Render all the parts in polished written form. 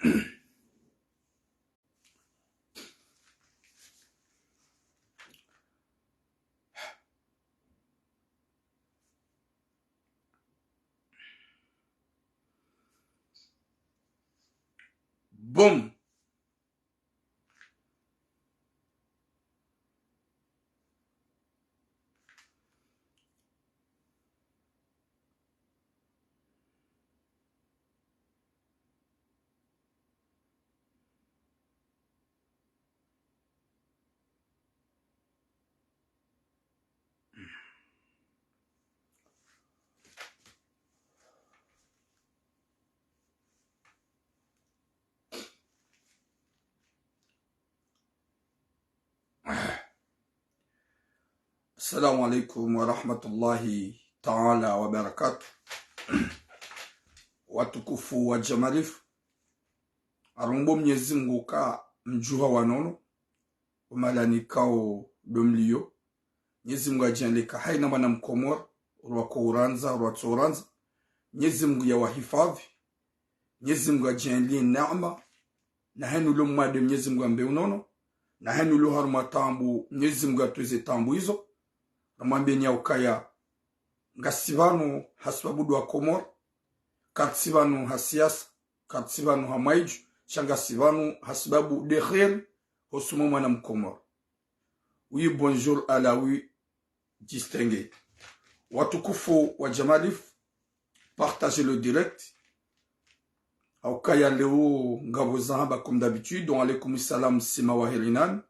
Boom. Assalamu alaikum wa rahmatullahi ta'ala wa barakatuh. Watukufu wa Jamalifu, arumbo Mwenyezi Mungu ka mjuha wanono umalanikao domlio. Mwenyezi Mungu ajiandika haina mwana mkomora urwako uranza urwatso uranza. Mwenyezi Mungu ya wahifadhi. Mwenyezi Mungu ajiandlie neema na henu lo mwade Mwenyezi Mungu ambe unono na henu lo haruma tambu Mwenyezi Mungu atuweze tambu hizo. Namwambia nyaukaya ngasivanu hasbabudu wa Komor, katsivanu hasiasa, katsivanu hamaiju, shangasivanu hasbabu dekhir hosumo mwana mkomor. Oui, bonjour à la oui distingué. Watukufu wa Jamalifu, partagez le direct. Aukaya leo ngabo zahaba comme d'habitude. Wa alaikum salam Sima Wahirinan.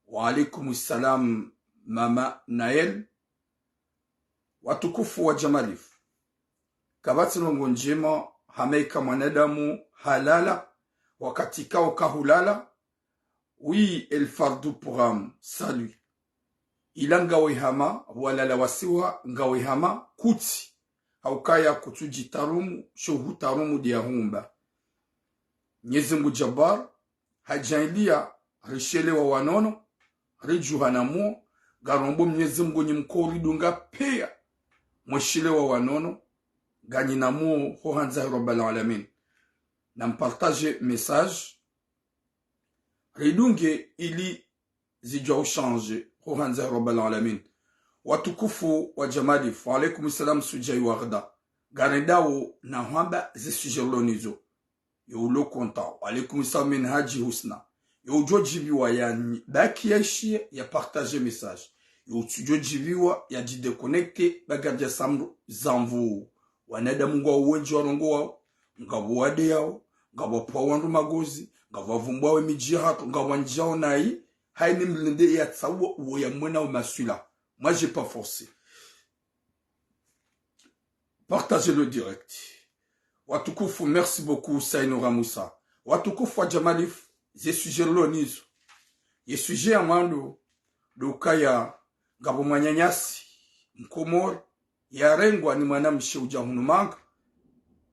Wa alaikum salam Mama Nael. Watukufu wa Jamalifu, kabati nongo njema hameika mwanadamu halala wakati kao kahulala. Oui, el fardu puram salut ilanga wehama walala wasiwa ngawehama kuti haukaya kutuji tarumu shohu tarumu dia humba. Mwenyezi Mungu Jabbar hajailia rishele wa wanono rijuhanamu garombo. Mwenyezi Mungu ni mkoridunga pia mweshile wa wanono ganyi namu hohanza Rabbal Alamin. Na mpartage message ridunge ili zijwa uchange hohanza Rabbal Alamin. Watukufu wa Jamalifu, alaikum salam sujai warda garedao na hamba ze sujerlonizo yulo konta. Alaikum salam min haji husna yujo jibiwa yani baki yashi ya partage message yutujo jibiwa ya jideconnecte bagardia samru zamvu wanada mungu wa uweji warongo wao ngabo wade yao ngabo pawandu magozi ngabo vumbwa we mijihatu ngabo njao nai haini mlinde ya tsawo uwe ya mwena umasula. Moi j'ai pas forcé. Partagez le direct. Watukufu, merci beaucoup Sainora Moussa. Watukufu wa Jamalifu, ze sujet lonizo ye sujet amando dokaya ngabo mwanyanyasi mkomor ya rengwa ni mwanamshe ujahunumanga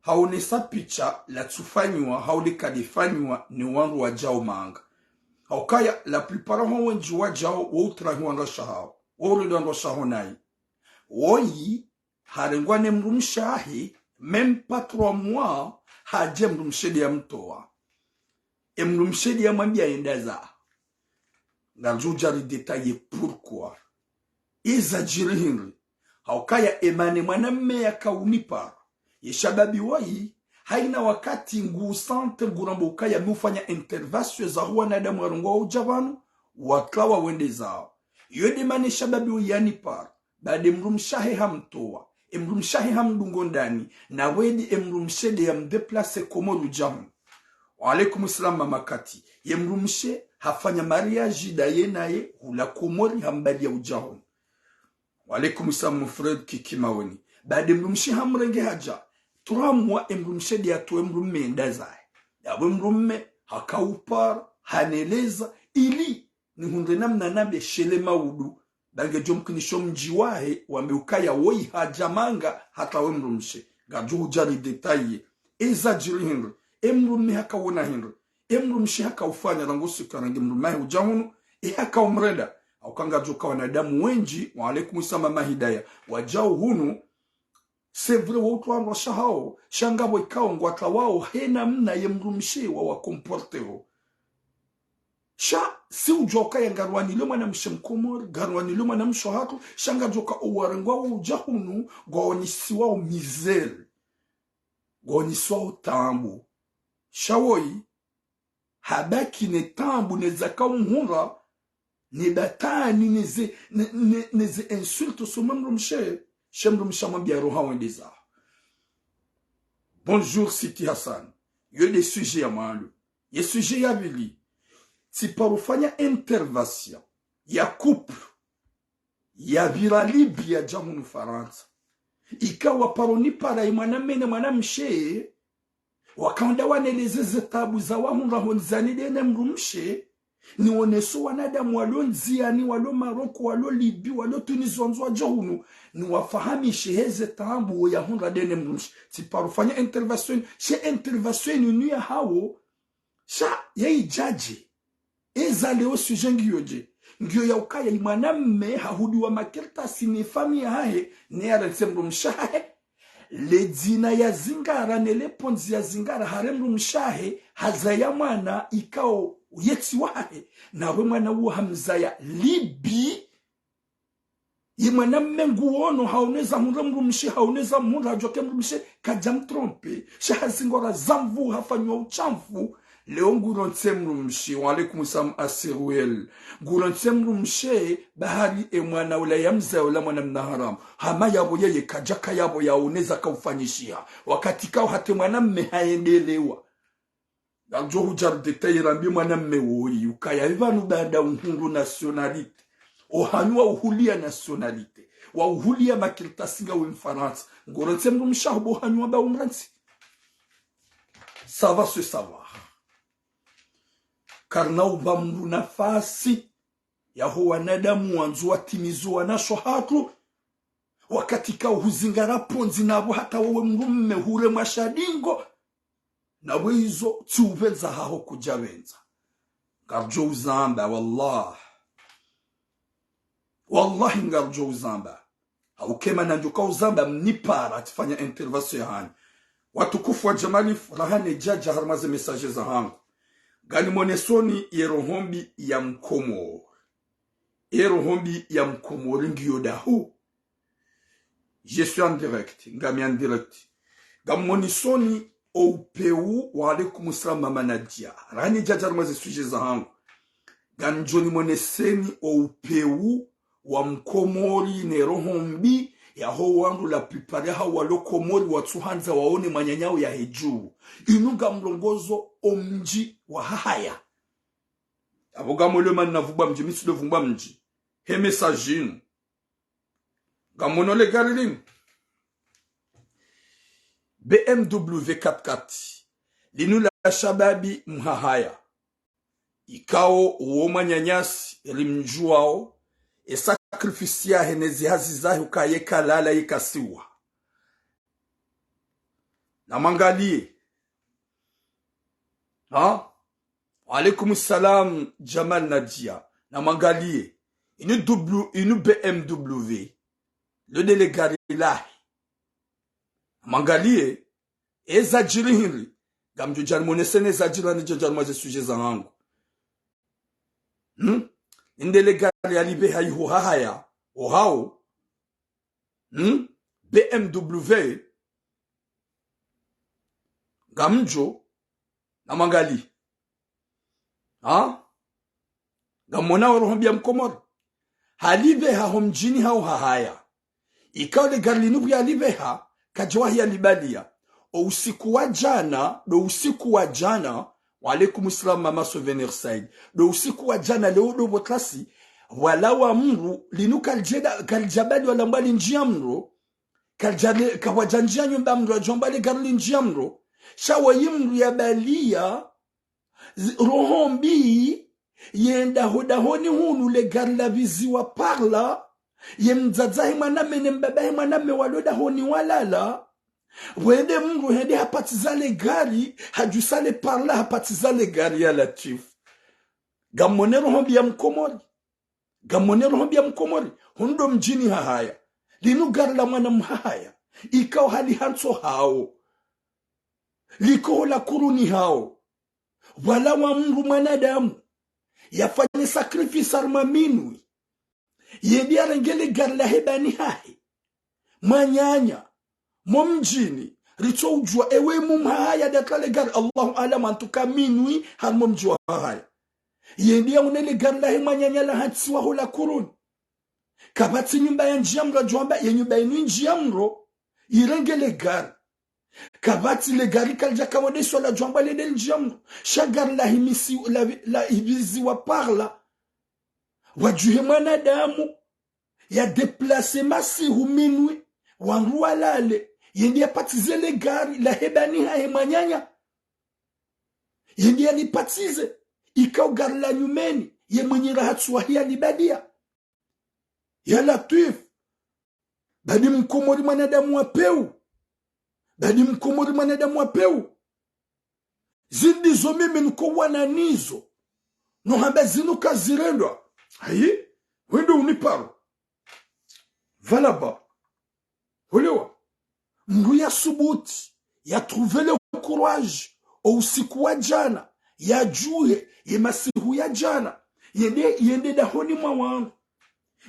haunisa picha la tufanywa haulika difanywa ni wangu wa jao manga haukaya la plupart hao wenji wa jao woutrahi wanda shahao wourindu wanda shahao nai woyi harengwa ne mrumshahi même pas 3 mois haje mrumshedi ya mtoa mrumshedi ya mwambia endaza ngarujari detaye pourquoi izajiri hinri haukaya emane mwanamme ya kaunipa yeshababi wayi haina wakati ngu sante ngurambo ukaya mufanya intervention za huwa na damu warongo ujabanu wakawa wende zao yode mane shababi uyani par bade mrumshahe hamtoa mrumshahe hamdungo ndani na wedi mrumshede ya mdeplace komoru jamu. Wa alaikum salam mama Kati mrumshe hafanya mariage daye naye hula komori hambali ya ujahon. Wa alaikum salam mfred kikimaweni bade mrumshe hamrenge haja turamwa mrumshede ya tuwe mrumme ndazae ya mrumme hakaupar haneleza ili ni hunde namna nabe shele maudu dange jomkinisho mjiwahe wameukaya woi hajamanga hata we mrumshe gajuhu jari detaye eza jiri hinri mrumme haka wona hinri mrumshe haka ufanya rangosu karangi mrumme ujahunu haka umreda au kanga joka wanadamu wenji. Wa alaikum sama mahidaya wajao hunu c'est vrai watu wangu shahao shangabo ikao ngwata wao hena mna yemrumshi wa wakomporteo sha si ujoka ya garwani luma na mshimkomor garwani luma na mshohatu shanga joka uwarengwa ujahunu gwaonisiwa umizel gwaonisiwa utambu shawoi habaki ne tambu ne zaka umhura ne batani neze insulte sur memrumshe shemrumsha mambia roha wendeza. Bonjour Siti Hassan. Yo des sujets ya malu. Ye sujet ya vili. Si parufanya intervention ya couple ya viralibi ya jamunu Faransa. Ikawa paroni para imana mene mwanamshe wakaunda wanelezeze tabu za wahunga honzani dene mrumshe ni oneso wanadamu walo nziani walo Maroko walo Libi walo Tunisia wanzwa jahunu ni wafahamishe heze tabu ya hunga dene mrumshe si parufanya intervention she intervention ni ya hawo sha yei jaji eza leo sujet ngiyo ya ukaya imanamme hahudi wa makirta sini famia hae ne ya mrumshe hae le dina ya zingara nele ponzi ya zingara haremru mshahe hazaya mwana ikao yeti wahe na we mwana uo hamzaya Libi imana mmenguono hauneza mremru mshi hauneza mura joke mrumshe kajam trompe shahazingora zamvu hafanywa uchamfu leo nguronse mrumshi wa alaikum salam asiruel nguronse mrumshi bahari mwana ula yamza ula mwana mnaharam hama yabo yeye kajaka yabo yaoneza kaufanyishia wakati kao hate mwana mmehaendelewa daljo hujar detairambi mwana mmewoi ukaya ivanu bada unhungu nationalite ohanywa uhulia nationalite wa uhulia makirtasinga wa mfaransa nguronse mrumshi hubo hanywa ba umransi ça va se savoir karna ubamru nafasi ya huwa nadamu wanzu watimizu wanasho hatu wakati ka uhuzingara ponzi nabo hata wewe mrumme hure mashadingo nabo hizo tuvenza haho kujavenza ngarjo uzamba wallahi ngarjo uzamba haukema nanjuka uzamba mnipara tifanya intervention ya hani watukufu wa jamali rahane jaja harmaze message za hangu gani monesoni yerohombi ya mkomo yerohombi ya mkomo ringiyo dahu je suis en direct ngami en direct gamonisoni opeu wa alaikum salam mama Nadia rani jajar maze suje za hangu ganjoni moneseni opeu wa mkomori nerohombi ya ho wangu la plupart ya walokomori watuhanza waone manyanyao ya hejuru inuga mlongozo omji wa haya aboga le man navuba mji misu devumba mji he message gamono le garilin BMW 44 linu la shababi mhahaya ikao uoma nyanyasi elimjuao sacrificia henezi hazizahi ukayeka lala ikasiwa na mangalie alaikum salam Jamal Nadia na mangalie inu BMW le délégué là mangalie ezajiri hinri gamjo jan monesene ezajira ni jojan maze sujet za hangu indele ya libe hayu haya ohao BMW gamjo na mangali gamona worohambia mkomori halibe ha homjini hao haya ikawa le garlinu ya libe ha kajwahi ya libalia o usiku wa jana wa alaikum salam mama souvenir side do usiku wa jana leo do botlasi wala wa mru linu kaljabali wala mbali njia mro kaljale kawajanjia nyumba mro ajombali garli njia mro shawa yimru ya balia rohombi yenda hodahoni hunu le garla viziwa parla yemzazahi maname mbabahi maname waloda honi walala wende mru hende hapatizale gari hajusale parla hapatizale gari ya latif gamonero hombi ya mkomori hundo mjini haya linu gari la mwana mhaya ikao hali hanso hao liko la kuruni hao wala wa mru mwanadamu yafanye sacrifice arma minui yedi arengele garla hebani hahe manyanya momjini richo ujua ewe mumhaya dakale gar Allahu alam antuka minui har momjua haya yedi unele garla he manyanya la hatsiwa hola kuruni kabati nyumba ya njamro jwamba ya nyumba inu njamro irengele gar kabati le gari kalja kamode sur la jwamba le del njamro shagar la himisi la hibizi wa parla wajuhe mwanadamu ya deplace masihu minui wanruwa lale yendi ya patize le gari la hebani hae manyanya yendi ya nipatize ikao gari la nyumeni ye mwenye rahatsuwa hiya libadia ya Latif badi mkomori mwanadamu wa peu badi mkomori mwanadamu wa peu zindi zo mimi nko wananizo no hamba zinu kazirendwa hayi wendo uniparo valaba olewa mru ya subuti ya trouver le courage au usiku wa jana ya juhe ye masihu ya jana yende dahoni mwa wangu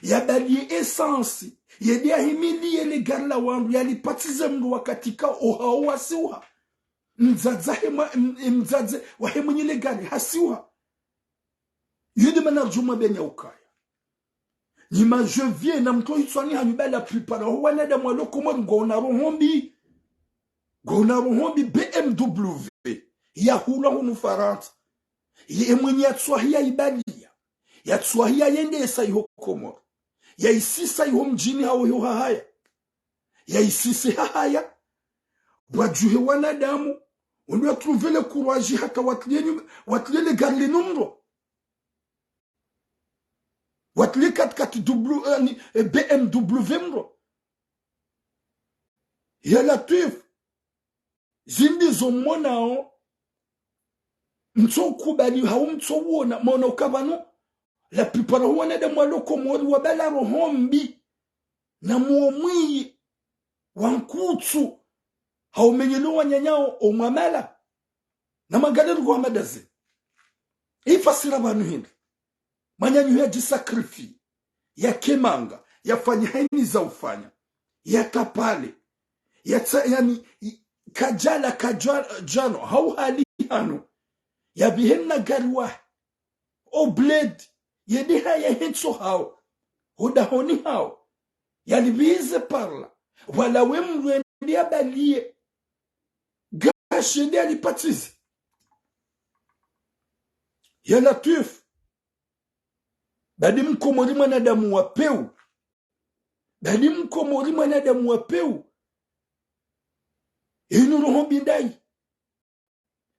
ya balie essence yedi ahimilie le garla wangu yalipatize mru wakatika ohao wasiuha mzadze wahemwenye le gari hasiuha yedi manarjuma benya ukaya nima je viens na mto hitswani hanyuba la plupart wanada mwalo komor ngona rohombi BMW ya hula hunu faranta ye mwenye yatswahia ibalia yatswahia yende esa iho komor ya isisa iho mjini hao iho hahaya ya isisi hahaya wajuhe wanadamu unwe trouver le courage haka watlie le garli numro watlie 4 BMW mro ya Latif zindi zomonao mtso kubali hao mtso wona mona ukabano la plupart wanada mwalo komori wabala rohombi na muomwi wankutsu haumenyelo wanyanyao omwamala na magaleru kwa madaze ifasira banu hindi manyanyu ya jisakrifie ya kemanga ya fanya haini za ufanya ya kapale yani kajano hau hali hano ya bihenna garwa o bled yedi haya henso hao hudahoni hao yani bize parla wala wemru ndia balie gashi ndia lipatize ya Latif badi mkomori mwanadamu wa peu badi mkomori mwanadamu wa peu inu rohombi ndai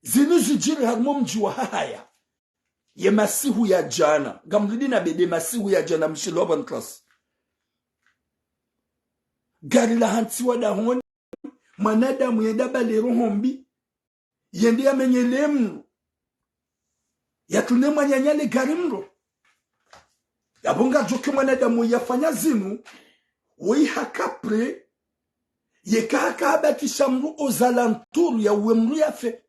zinu zijiri harmo mji wa haya ye masihu ya jana gamridi na bede masihu ya jana mshiloban class gari la hantiwa da honi mwanadamu yedaba le rohombi yendi ya menyelemu yatune mwanyanyale gari mro yabonga joke mwanadamu yafanya zinu wei hakapre yekaka abatisha mru ozalantour ya uemru yafe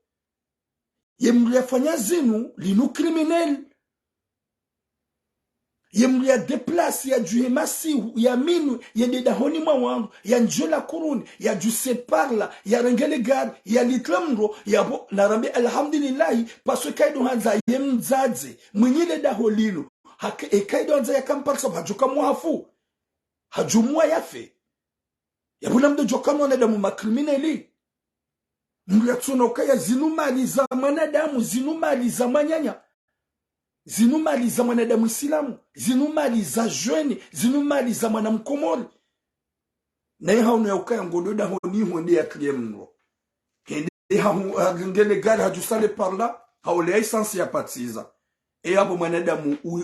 yemru yafanya zinu linu criminel yemru ya deplace ya juhe masihu ya minu yende dahoni mwa wangu ya njola kuruni ya juse parla ya rengele gari ya litlamro ya bo narambi alhamdulillahi paso kaido hanza yemzadze mwenyile daholino kaido hanza ya kamparsa hajuka muhafu hajumua yafe ya bula mdo jokano na damu makrimineli mru ya tsunoka ya zinumali za manadamu zinumali za manyanya zinumali za mwanadamu Islamu zinumali za jweni zinumali za mwanamkomori na ya hauno ya ukaya ngododa honi hundi ya kliemno kende ngele gari hajusale parla haule essence ya patiza yabo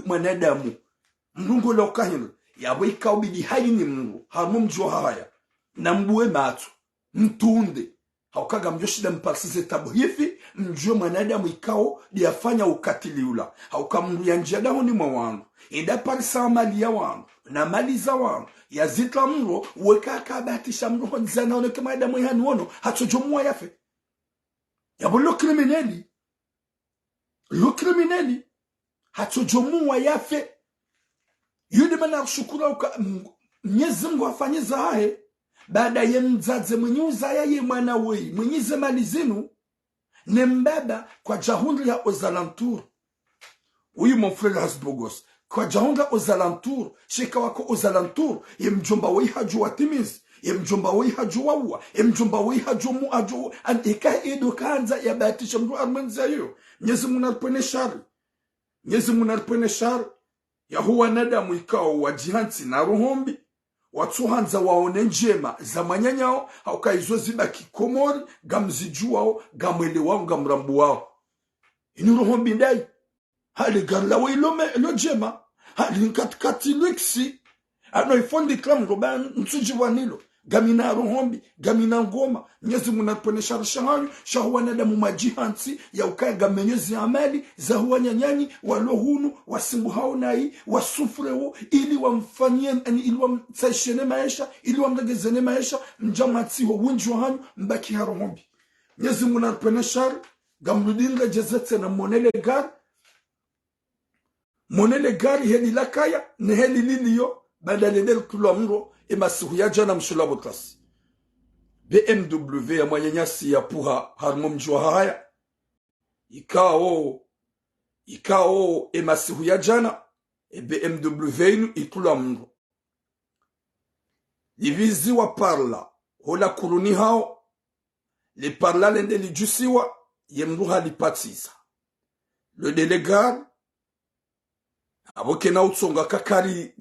mwanadamu mnungo la ukahino yabo ikaubidi haini mnungo hamu mjua haya na mbuwe matu mtunde haukaga mjoshida mpalsize tabu hivi mjue mwanadamu ikao liyafanya ukatili ula haukamruya njia dahoni mwa wangu ida parisa mali ya wangu na mali za wangu ya zita mro weka kabatisha mro honzana oneke mwanadamu ihani wono hatojomua yafe yabo lo krimineli hatojomua yafe yudi mana shukura Mwenyezi Mungu afanye zahe baada ya mzaze mwenye uzaya ye mwana wei mwenye zemali zinu ne mbaba kwa jahundri ya ozalantur uyu mon frère Hasbogos kwa jahundri ozalantur shika wako ozalantur ye mjomba wei haju watimizi ye mjomba wei haju wawa ye mjomba wei haju muaju ika edo kanza ya batisha mdu armenza yu Mwenyezi Mungu narpene shari ya huwa nadamu ikao wajihansi na ruhombi watuhanza waone njema za manyanyao hauka ziba kikomori gamzijuao gamwele wao gamrambu wao inu ruhombi ndai hali garla wa ilo jema hali katikati liksi ano ifondi klam roba ntuji wanilo gamina ruhombi gamina ngoma Mwenyezi Mungu anatuonesha rishanyo shahuwa nadamu majihansi ya ukaya gamenyezi amali za huwa nyanyanyi walohunu wasimbu haonai wasufrewo ili wamfanyie ili wamtsaishene maisha ili wamlegezene maisha mjamatsi wa winji wa hanyu mbaki haruhombi Mwenyezi Mungu anatuonesha gamrudinga jezete na monele gari heli lakaya ne heli liliyo badale del kulomro emasihu ya jana mshulabotasi BMW ya mwanyanyasi ya puha harmo mjua haya ikao emasihu ya jana BMW inu itula mro livizi wa parla hola kuruni hao li parla lende li jusiwa yemruha li patiza le delegar aboke na utsonga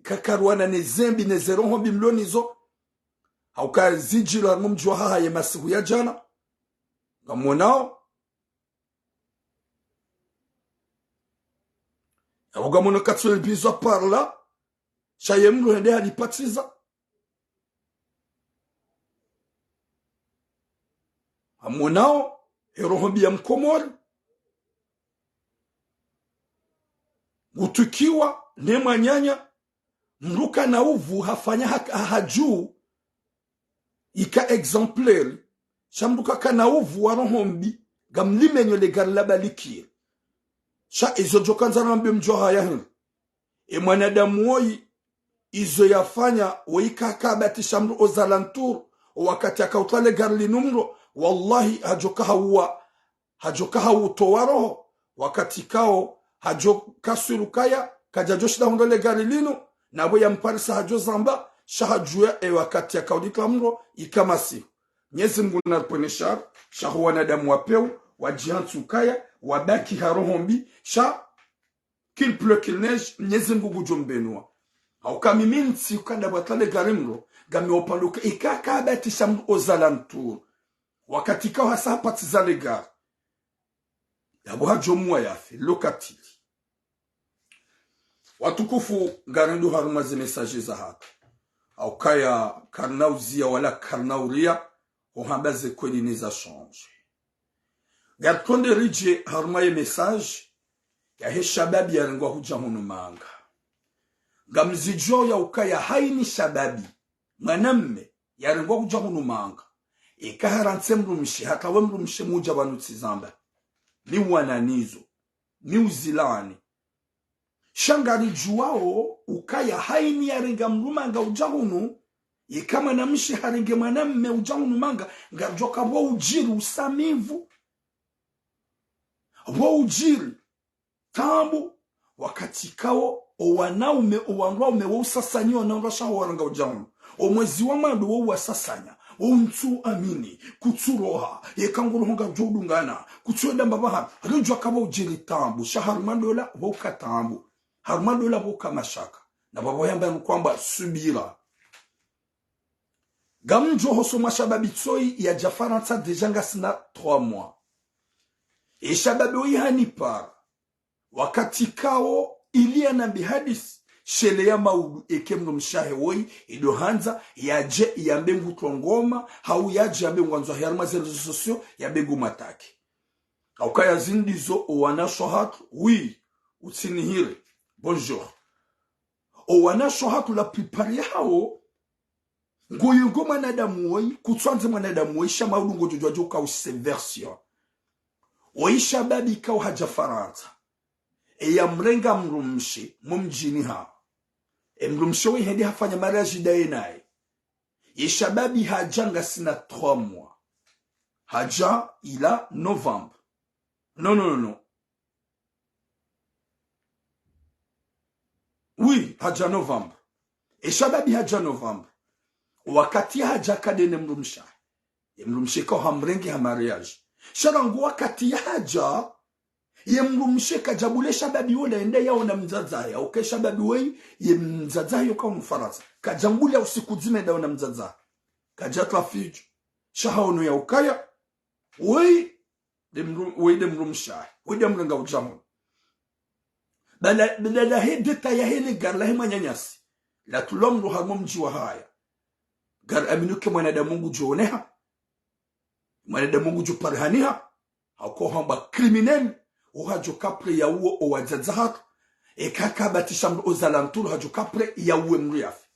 kakarwana nezembi nezeroho bimlonizo hauka zijilo harmo mjua haya masihu ya jana ngamonao ugamono katsule bizwa parla shayemru hende halipatiza amonao erohombi ya mkomori utukiwa nema nyanya mruka na uvu hafanya hajuu ika exemplaire shamruka kana uvu warohombi gamlimenyo legalaba likir sha izo jokanza nambe mjoha ya hin mwanadamu woi izo yafanya waikakabati shamru ozalantur wakati akautale garli numro wallahi hajokaha utowaroho wakati kao hajokasirukaya kajajoshida hundole garli lino nabo ya mparisa hajozamba shahajuya wakati akaudika mro ikamasi Mwenyezi Mungu narponeshar shahu wanadamu wapeu wajihantsukaya wabaki harohombi sha qu'il pleut qu'il neige Mwenyezi Mungu gujombenwa hauka miminsi ukanda batale garimro game opaluka ikakabati shamru ozalantur wakati kao hasa patiza legar yabo hajomwa yafe lokatili watukufu garandu haruma ze message za haka aukaya karnauzia wala karnauria ohambaze kweli niza change gatkonde rije haruma ye message ya he shababi ya rengwa huja hunu manga gamzijo ya ukaya haini shababi mwanamme ya rengwa huja hunu manga ikaharantse mrumishi hata we mrumishi muja banutsi zamba ni wananizo ni uzilani shangari juwao ukaya haini ya renga mrumanga ujahunu ikama na mshi harenge mwanamme ujahunu manga ngajoka wa ujiri usamivu wa ujiri tambu wakati kao owanaume owanaume wa usasanya wanangasha waranga ujahunu omwezi wa mando wa wasasanya untu amini kutsuroha yekanguru honga jodungana kutsuenda mbabaha rinjwa kaba ujiri tambu shahar mandola wa ukatambu harmadola boka mashaka na babo yamba kwamba subira gamjo hoso mashababi tsoi ya jafaransa deja ngasina 3 mois e shababi oyihani par wakati kao ilia na bihadis shele ya maudu eke mrumshahe woi ido hanza yaje yambe ngutwa ngoma hau yaje yambe ngwanzo herma zerezo sosio yambe ngumataki au kaya zindizo owana shohatu oui utsinihire bonjour owana shohatu la prepare hao ngoyungo mwanadamu woi kutwanze mwanadamu woi shama udu ngojojwaje ukawise version oisha babi kao haja faransa ya mrenga mrumshi mumjini ha mrumshi we hedi hafanya mariage dae nae yeshababi hajanga sina 3 mois haja ila novembre non oui haja novembre yeshababi haja novembre wakati haja kadene mrumsha mrumshi ko hamrengi ha mariage sharangu wakati haja yemrumshe kajabule shababi wala ende yao na mzaza ya okay shababi wei yemzaza yoka mfaransa kajambule usiku zime dawo na mzaza kajatwa fiju shahaonu ya ukaya wei demrumsha wei demrenga ujamu bala he deta ya hele garla he manyanyasi la tulomru harmo mjiwa haya gar aminuke mwanadamungu joneha mwanadamungu juparhaniha hako hamba criminel ohajo kapre ya uo owadzadzahatu ekaka batishambo ozalantur hajo kapre ya uwe mriafi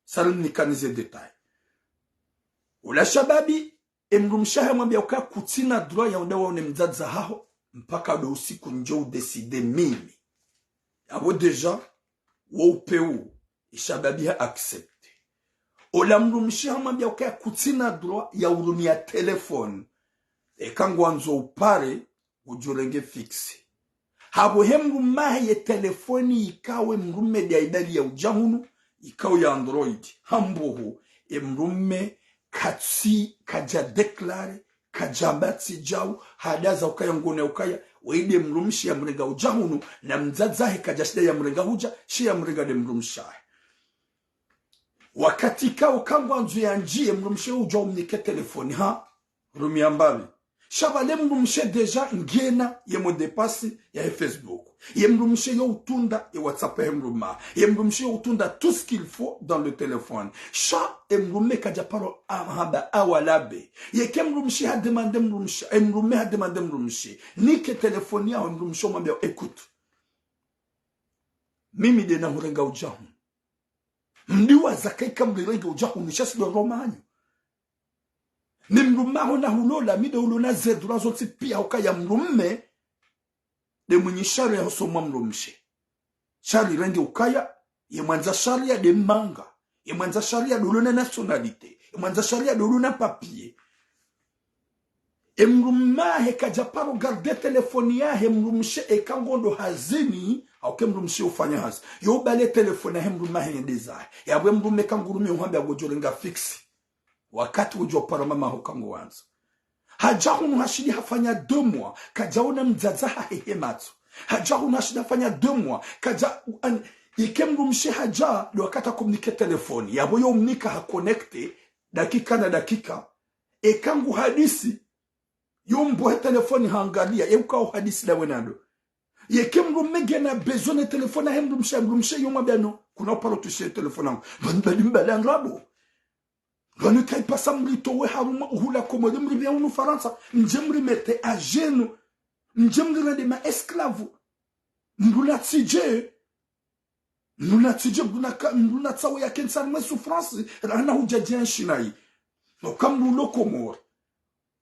salim nikanize detail ula shababi emrumshahe mwambia uka kutina droit ya undewa unemdzadza haho mpaka do usiku njo udeside mimi abo deja wo upeu ishababi ha accepte ula mrumshahe mwambia uka kutina droit ya urumia telefone ekangwanzo upare ujurenge fixi habo hemrumahe ye telefoni ikawe mrume dia idali ya ujahunu ikawe ya android hamboho emrume katsi kaja deklare kajambatsi jau hadaza ukaya ngone ukaya weide mrumshi ya mrenga ujahunu na mzazahe kajashida ya mrenga huja shi ya mrenga de mrumshahe wakati kao kangwanzu ya njie mrumshi uja umnike telefoni ha rumi ambabi shabale mrumshe deja ngena yemo depasi ya Facebook yemrumshe yo utunda e WhatsApp yemruma yemrumshe yo utunda tout ce qu'il faut dans le téléphone sha emrume kajaparo ahaba awalabe yekemrumshe ha demande mrumshe emrume ha demande mrumshe nike telefoni ya mrumshe mwambia écoute mimi de na hurenga ujahu mdiwa zakai kamrenga ujahu nishasi do romanyo ni mrumaho na hulola mide ulona zedura zoti pia ukaya mrumme de mwenye shari ya hosomwa mrumshe shari renge ukaya ye mwanza shari ya de manga ye mwanza shari ya dolona nationalite ye mwanza shari ya dolona papier mrumahe kajaparo garde telefoni yahe mrumshe ekangondo hazini auke mrumshe ufanya hazi yo bale telefoni yahe mrumahe ndezahe yabwe mrume kangurumi uhambe agojorenga fixi wakati ujopara mama hukangu wanza hajahunu hashidi hafanya 2 mois kajaona mzazaha hehematsu hajahunu hashidi hafanya 2 mois kaja ikemrumshe haja do wakata komunike telefoni yabo yo mnika ha connecte dakika na dakika ekangu hadisi yo mbohe telefoni hangalia yeuka hadisi da wenando yekemrume gena besoin telefoni hemrumshe yo mabano kuna paro tushe telefoni banbali mbala ngrabo Ganu kai pasa mrito we haruma uhula komode mribia unu Faransa njemri mete a genu njemri rende ma esclave mbula tije mbula tsawo ya kensa ma souffrance rana hujaje shinai no kambulo komor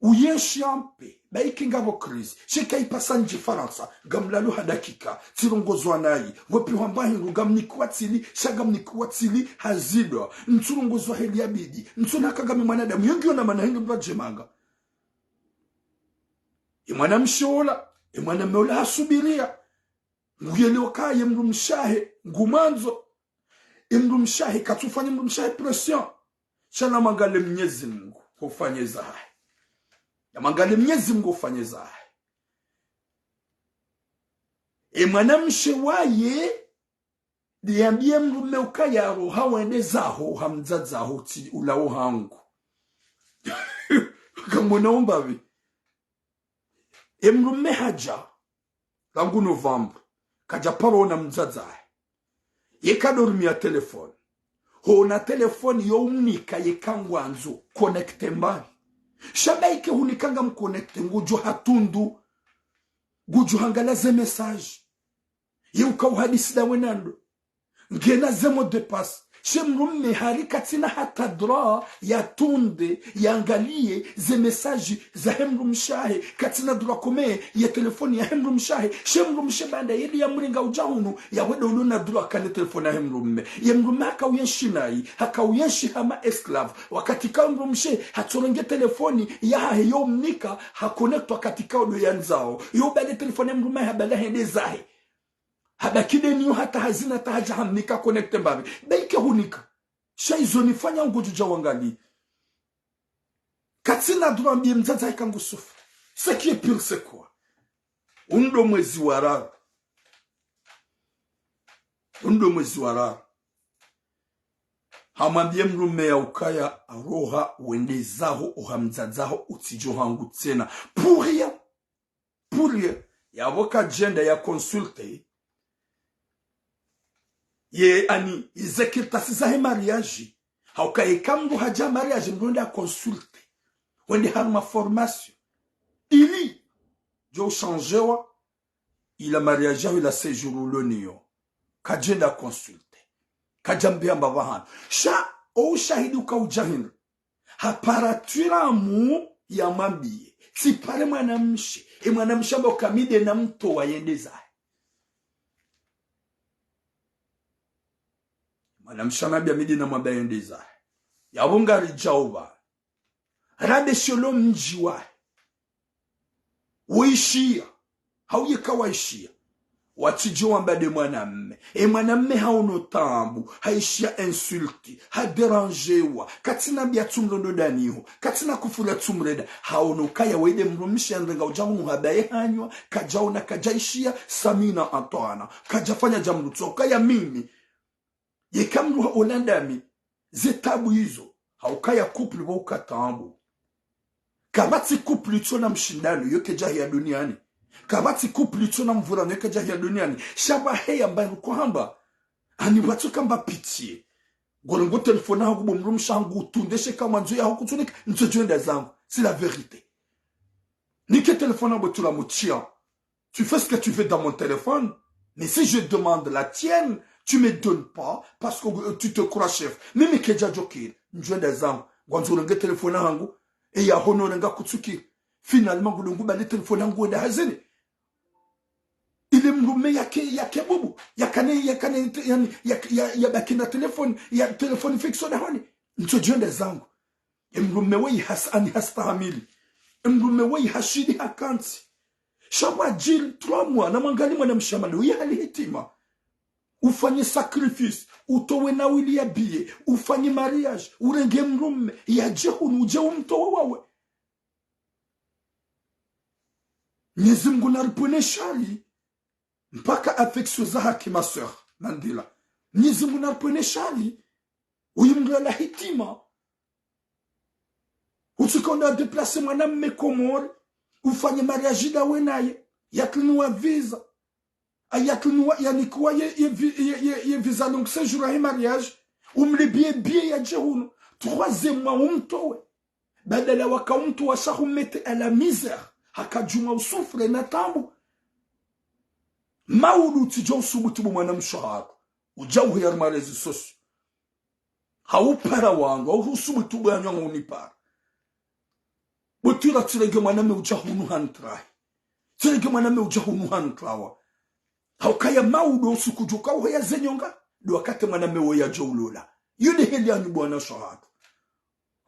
uye champe baikinga bo crise shekai pasa nje Faransa gamlalo hadakika tirongozwa nayi wepi wambahi ngam kwatili shagam kwatili hazido nturongozwa heli yabidi ntuna kagame mwanadamu yongyo na mana hinga mbajemanga imwana mshola imwana meola hasubiria nguyelewa kaya mrumshahe ngumanzo mrumshahe katufanya mrumshahe pression shana magale Mwenyezi Mungu kufanya zahe ya mangale Mwenyezi Mungu ufanye zahe mwanamshe waye diambie mrume ukaya roha wende zaho hamzazaho ti ulao hangu kamunaomba vi mrume haja langu Novembre kaja paro na mzazahe yeka dormia telefone hona telefone yo unika yekangwanzo connecte mbali shabaike hunikanga mconnecte ngujo hatundu gujo hangalaze message yuka uhadisi da wenando ngena zemo de passe shemrumme harikatina hata dra ya tunde yangalie ze message za hemrum shahe katina dra kome ya telefoni ya hemrum shahe shemrum shebanda yedi ya mringa ujahunu ya wedo uluna dra kane telefoni ya hemrumme haka uyenshi nai haka uyenshi hama esclave wakati ka hemrum she hatorenge telefoni ya hayo mnika hakonekto katika odo yanzao yo bale telefoni ya hemrumme habala hende zahe habakide niyo hata hazina tahaja hamnika connecte mbabe baike hunika shaizo nifanya ngujuja wangali katina durambie mzaza ikangu sufu ce qui est pire c'est quoi undo mwezi warara hamambie mrume ya ukaya aroha wendezaho uhamzazaho utijo hangu tena pour rien ya avoka jenda ya consulte ye ani izekirta sizahe mariage haukaye kambu haja mariage mronda consulte wende harma formation ili jo changewa ila mariage ya ila séjour lonio kajenda consulte kajambia mbabahan sha o shahidi ukaujahin haparatura mu ya mambie sipare mwanamshi mwanamshi ambaye kamide na mto wayendeza mwanamshana bia midi na mwabayendeza yabungari jauba rabe sholo mjiwa uishia hauyeka waishia watijua mbade mwanamme mwanamme hauno tambu haishia insulti haderanjewa katina bia tumlondo daniho katina kufula tumreda hauno kaya wede mrumisha nrenga ujaunu habaye hanywa kajauna kajaishia Samina Antoana kajafanya jamruto kaya mimi yekamru olandami zetabu hizo haukaya couple wa ukatambu kabati couple tsona mshindano yoke jahi ya duniani kabati couple tsona mvura yoke jahi ya duniani shaba heya mbanu kwamba ani watu kamba pitié golongo telefona hubo mrumshangu utundeshe kama nzo ya hukutunika nzo jenda zangu c'est la vérité nike telefona botu la mutia tu fais ce que tu veux dans mon téléphone mais si je demande la tienne tu me donnes pas parce que tu te crois chef mimi keja jokir njwenda zangu gwanzurenge telefona hangu e ya honorenga kutsuki finalement gulungu bale telefona hangu da hazini ile mrume yake bubu yakane yani ya bakina telefone ya telefone fixe na honi njwenda zangu mrume wei hasani hastahamili mrume wei hashidi hakanti shama jil 3 mois na mangali mwana mshamali uyali hitima ufanye sacrifice utowe na wili ya biye ufanye mariage urenge mrume ya jehunu uje umtowe wawe Mwenyezi Mungu naripone shali mpaka affection za haki ma sœur Mandela Mwenyezi Mungu naripone shali uyimgala la hitima usikonda deplacer mwanamme Komori ufanye mariage dawe naye yatunua visa ayatunua yani kwa ye visa donc séjour à mariage umlibie ya jehunu 3e mois umtowe badala wakamtu wasahumete à la misère hakajuma usufre na tambu maudu tijo subutu mwana mshahara ujauhu ya marezi sosu haupara wangu au subutu bwanyo unipara butira tirege mwaname ujahunu hantrai tirege mwaname ujahunu hantrawa haukaya maudo sukujuka uhe ya zenyonga do wakati mwaname woya jowlola yune heli ya bwana shahadu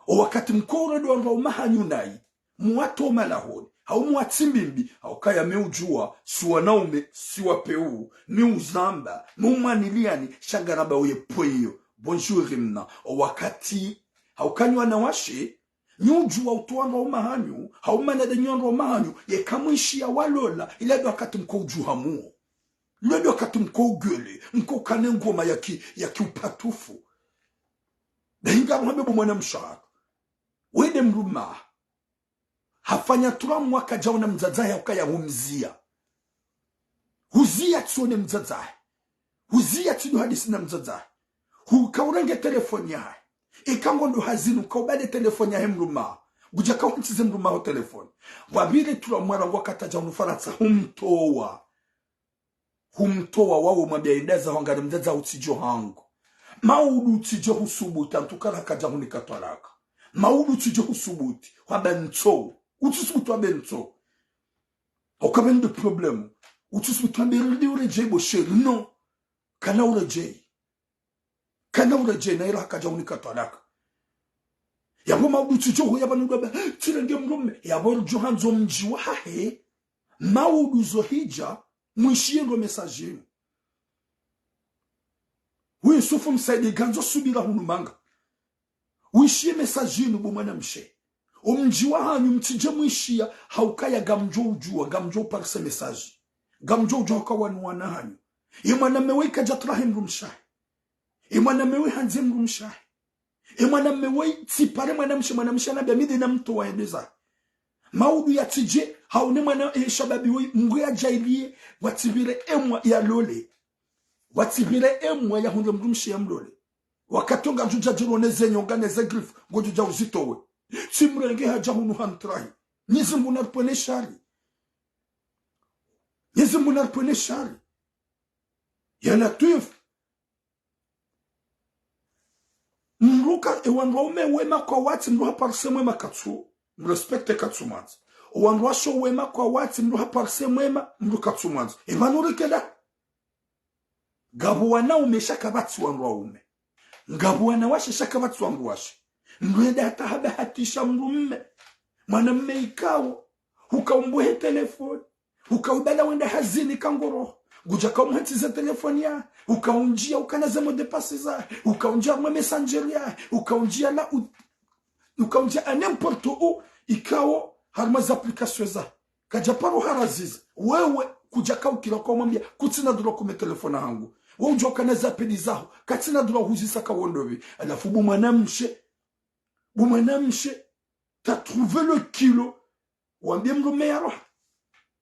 o wakati mkoro do anga umahanyu nai muwato malahoni hau muwatimbimbi haukaya meujua siwa naume siwa peu miuzamba muumaniliani shagaraba uye pweyo bonjour rimna o wakati haukanywa na washe nyujua utuanga umahanyu haumana de nyonga umahanyu ye kamwishi ya walola ile do wakati mko ujuhamuo leo wakati mko ugele mko kane ngoma yaki upatufu Benga mwambe mwana mshahara wede mruma hafanya 3 mwaka jaona mzazaye ukaya humzia huzia tsone mzazaye huzia tidu hadisi na mzaza hukaurange telefoni yae ikango ndo hazinu ukaubale telefoni yae mruma guja kauntize mruma ho telefoni wabile tulamwara wakataja unufaransa humtoa wawo mwabia indaza wangari mzaza utijo hangu maudu utijo husubuti antukala kaja hunikatwaraka maudu utijo husubuti wabento utisubuti wabento okaben de problème utisubuti wabiridi urejei bosheri no kana urejei na ila kaja hunikatwaraka yabo maudu utijo hu yaba nudaba tirenge mrume yabo johanzo mjiwa hahe maudu zohija mwishie ndo message yenu we sofu msaidi ganzo subira hunumanga wishie message yenu bomwana mshe omjiwa hanyu mtije mwishia haukaya gamjo ujua gamjo parse message gamjo ujua kawanuwana hanyu imwana mewe kajatrahi mrumshahi imwana mewe hanze mrumshahi imwana mewe tipare mwana mshe na biamide na mtu waendeza maudu ya tije haune mwana shababi we mgu ya jailie watibire emwa ya lole watibire emwa ya hunde mrumshi ya mlole wakatonga juja jirone zenyonga neze grif gojuja uzitowe simrenge haja hunu hantrahi nizimbu narpone shari ya Latif mruka ewanraume wema kwa wati mruha parse mwema katsu mrespecte katsumanzi owanrwasho wema kwa wati mruha parse mwema mru katsumanzi evanurikeda gabu wana umeshaka batsi wanraume ngabu wana washe shaka batsi wanrwashe mrueda hata habe hatisha mrumme mwana mme ikawo hukaumbuhe telefoni hukaubela wenda hazini kangoro guja kaumhetize telefoni ya ukaunjia ukanaze modepasi za ukaunjia mwe messenger ya ukaunjia la ukaunjia a n'importe où ikawo harma za application za kajaparo haraziza wewe kuja kaukira kwa mwambia kutina duro kume telefona hangu wewe ujoka na zapedi zao katina duro huzisa kawondovi alafu bumwanamshe t'as trouvé le kilo wambie mrume ya roha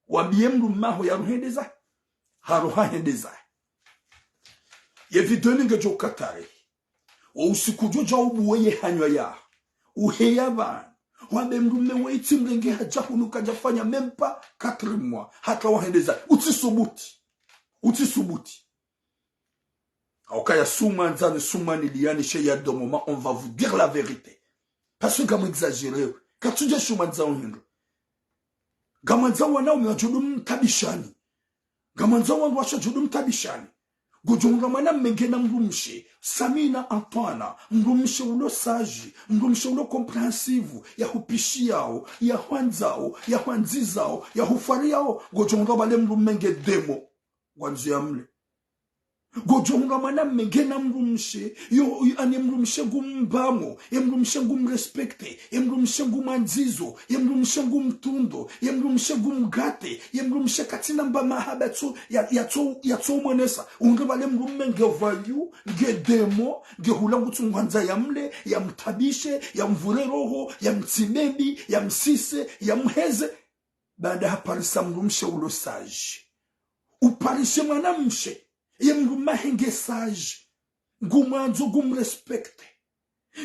wambie mrumaho ya ruhendeza haroha hendeza yevidoni ngejo katare wa usikujo ja ubuwe hanywa ya uheya van wambe mrume weiti mrenge haja hunuka jafanya mempa 4 mois hata wahendeza utisubuti aukaya suma nzane suma niliani sheya de moment on va vous dire la vérité parce que comme exagéré katuje suma nzao hindo gamanzao wana umejudum tabishani gamanzao wana washa judum tabishani gojonga mana mengena mrumshe Samina Antoine mrumshe ulo saji mrumshe ulo compréhensive ya hupishiao ya hwanzao ya hwanzizao ya hufariao gojonga bale mrumenge demo wanzi amle gojonga mana mengena mrumshe yo ane mrumshe gumbamo mrumshe gumrespecte mrumshe gumanzizo mrumshe gumtundo mrumshe gumgate mrumshe katina mba mahabatso ya tso monesa ungabale mrumenge value ngedemo ngehulangu tungwanza yamle ya mtabishe ya mvure roho ya mtsimebi ya msise ya mheze baada haparisa mrumshe ulo sage uparishe mwanamshe yemruma henge sage gumanzo gumrespecte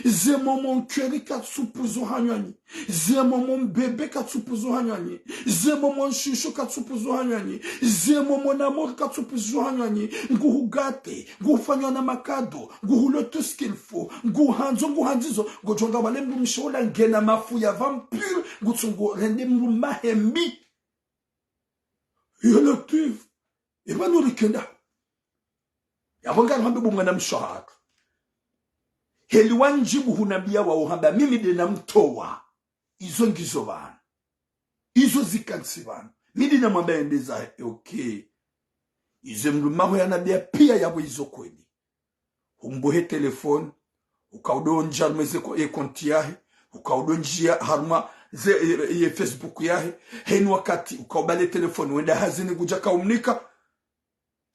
ze momon keri katsupuzo hanyani ze momon bebe katsupuzo hanyani ze momon shisho katsupuzo hanyani ze momon amor katsupuzo hanyani nguhugate ngufanya na makado nguhulo tout ce qu'il faut nguhanzo nguhanzizo gojonga wale mrumshola ngena mafu ya vampire ngutsungo rende mruma hembi Latif ebanurikenda yabonga nhambe bumwana mshahara heliwanjibu hunambia wa uhamba mimi dina mtowa izo ngizo bana izo zikansi bana mimi dina mwamba endeza okay izo mrumaho yanabia pia yabo izo kweli humbohe telefone ukaudonja mweze ko konti yahe ukaudonjia harma ze Facebook yahe heni wakati ukaubale telefone wenda hazini kuja kaumnika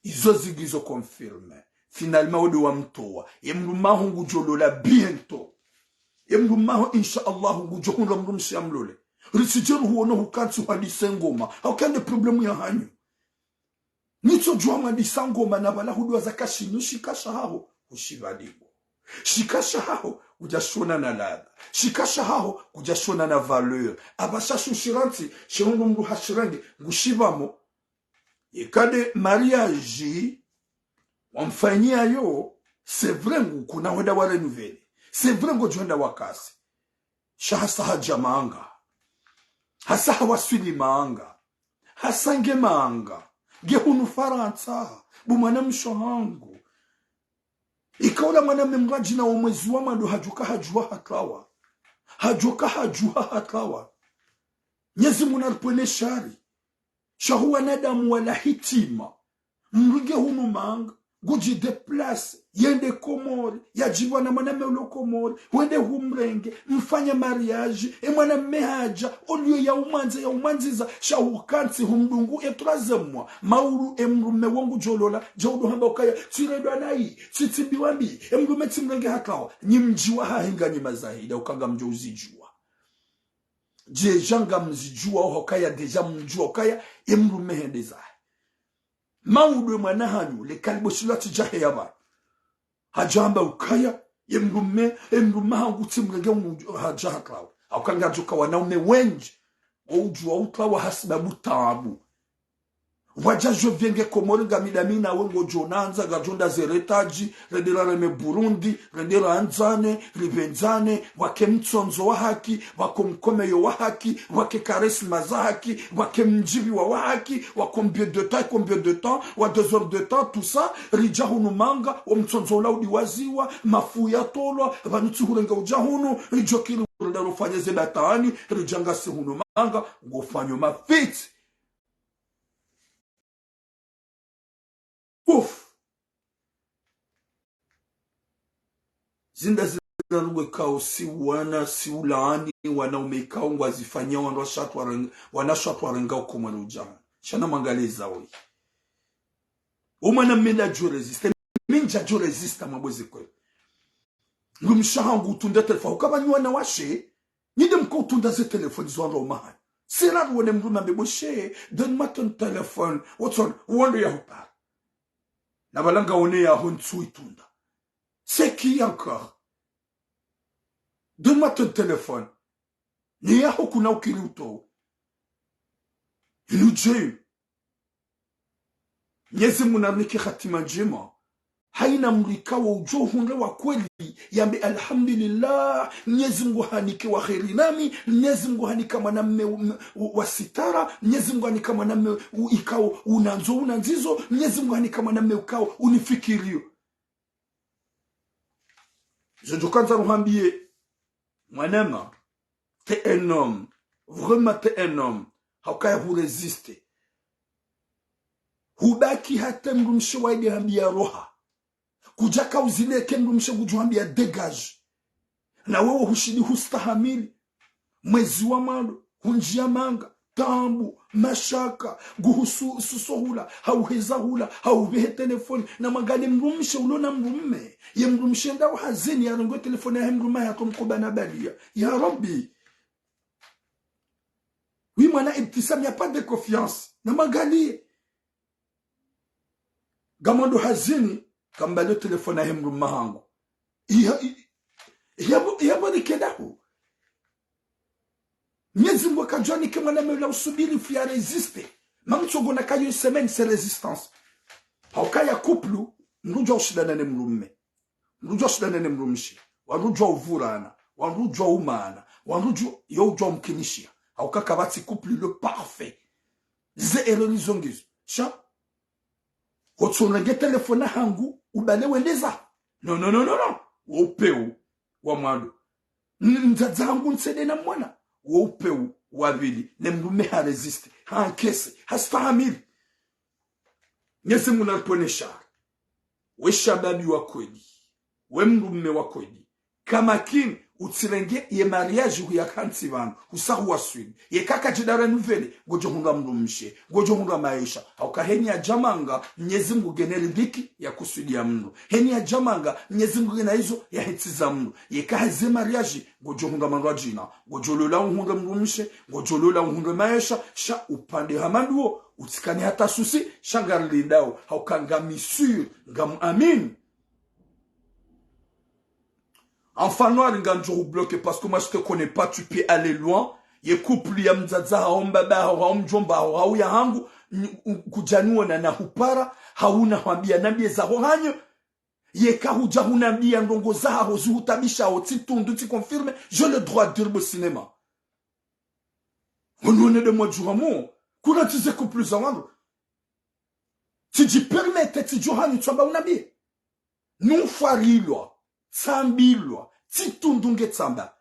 izo zigizo confirme finalement ode wa mtowa yemrumaho ngujolola bientôt yemrumaho insha Allah ngujohunda mrumshi amlole risijeru huono hukansu hadise ngoma haukande problemu ya hanyu Nito jua madisango manabala hudu wazakashinu shikasha hao ushibadigo. Shikasha hao ujashona na ladha. Shikasha hao ujashona na valeur. Abashashu shiranti shirungu mdu hashirangi ngushibamo. Yekade mariage wamfanyia yo c'est vrai kuna wenda wale nouvelle. C'est vrai ngo juenda wakasi. Shahasa haja maanga. Hasa hawaswili maanga. Hasange maanga. Gehunu Faransa. Bumana mshohangu. Ikaula mwana memraji na umwezi wa mando hajuka hajua hatlawa. Hajuka hajua hatlawa. Nyezi munarpwene shari. Shahuwa nadamu wala hitima. Mrige hunu maanga. Guji deplace. Yende Komori. Yajiwa na mwana meulo Komori. Wende humrenge. Mfanya mariage. Mwana mehaja. Olio ya umanziza. Shahukansi humdungu etrazemwa. Mauru emrume wangu jolola. Jaudu hamba ukaya. Tiredo anai. Titimbiwambi. Emrume timrenge hakawa. Nyimjiwa hahinga nyimazahida. Ukanga mjo uzijua. Jejanga mzijua. Ukaya deja mjua. Ukaya emrume hendezahi. Maudwe mwanahanyu le kalboshila tijahe yaba hajamba ukaya emrume hangu timrege hajaha klaw akanga juka wanaume wengi ujua utlawa hasibabu tabu wajajo vyenge Komori gamidamina wengo jonanza gajonda zeretaji rendera reme Burundi rendera anzane rivenzane wake mtsonzo wa haki wako mkomeyo wa haki wake karisma za haki wake mjibi wa haki wa combien de temps wa 2 heures de temps tout ça rijahunu manga wa mtsonzo laudi waziwa mafu ya tolwa vanutsuhurenga ujahunu rijokiri ndaro fanyeze batani rijanga sihunu manga ngofanyo mafiti. Ouf. Zinda zinarugwe kao si wana si ulaani wanaume kao ngwazifanyia wanashatwa renga ukumwele ujama. Shana mangaleza oi. Umana mena jo resiste. Minja jo resiste mabwezi kwe. Ngumshaha ngutunda telefoni. Ukaba nyua na washe. Nide mko utunda ze telefoni zwanra umahani. Sira ruwene mruma mbeboshe. Donne-moi ton téléphone. What's on? Wande ya hupara. Na balanga one ya honsu itunda. C'est qui encore? Donne-moi ton téléphone. Ni ya hokuna ukili uto. Iluje. Nyezi munamiki khatima njema. Haina mrika wa ujo hunre wa kweli. Yambe alhamdulillah. Nyezi mgu hanike wa kheri nami. Nyezi mgu hanika maname wa sitara. Nyezi mgu hanika maname ikao unanzizo. Nyezi mgu hanika maname ukao unifikirio. Je dokanza ruhambie. Mwanema. T'es un homme. Vraiment t'es un homme. Haukaya hu resiste. Hubaki hata mrumshe waidi hambia roha. Kujaka uzile kendu mshe kujuambia degage. Na wewe hushidi hustahamili. Mwezi wa mando, hunjia manga, tambu, mashaka, guhusu susohula, hauheza hula, hauvehe telefoni. Na magani mrumshe ulona mrumme. Ye mrumshe ndao hazini ya rengo telefoni ya mrumme ya kumkubana balia. Ya Rabbi. Oui, mwana ibtisam, ya pas de confiance. Na magani. Gamando hazini. Kamba le telefona hemru mahango. Yabo ni kedahu. Nyezi mwa kajwani kema na mewela usubiri fia resiste. Mamchogo na kayo semaine c'est résistance. Haukaya kuplu, mrujwa ushidana ne mrumme. Mrujwa ushidana ne mrumshi. Warujwa uvurana. Warujwa umana. Warujwa yojwa mkinishia. Haukaka bati kuplu le parfait. Ze eronizongizu. Sha? Otsonage telefona hangu. Ubale wendeza. No. Wopeu. Wamando. Nzaza hangu nsede na mwana. Wopeu. Wabili. Nemrume ha resiste. Ha ankese. Ha stahamili. Nyezi munalpone shari. We shababi wakwedi. We mrume wakwedi. Kama kin utsirenge ye mariage hu ya kanti vanu. Usahu wa swini. Ye kaka jidara nuvele. Gojo hunga mrumshe. Gojo hunga maisha. Hauka heni ya jamanga. Nyezi mgu generi dhiki ya kusudi ya mnu. Heni ya jamanga. Nyezi mgu gena hizo ya hetiza mnu. Ye kaha ze mariage. Gojo hunga manrajina. Gojo lola hunga mrumshe. Gojo lola hunga maisha. Sha upande hamanduo. utikani hata susi shangar lindao haukanga misur ngam amin enfant noir nganjo bloqué parce que moi je te connais pas, tu peux aller loin. Ye couple ya mzaza haombaba haomjomba hauya hangu kujanua na hupara hauna hambia nabie za hanyo ye kahuja hunambia ndongo za hozu hutabisha otitundu ti confirme j'ai le droit de dire au cinéma. On est de moi du amour. Kuna tize couple za wangu. Si tu permets ti Johan tu ba unabi. Non farilwa, tsambilwa, titundunge tsamba.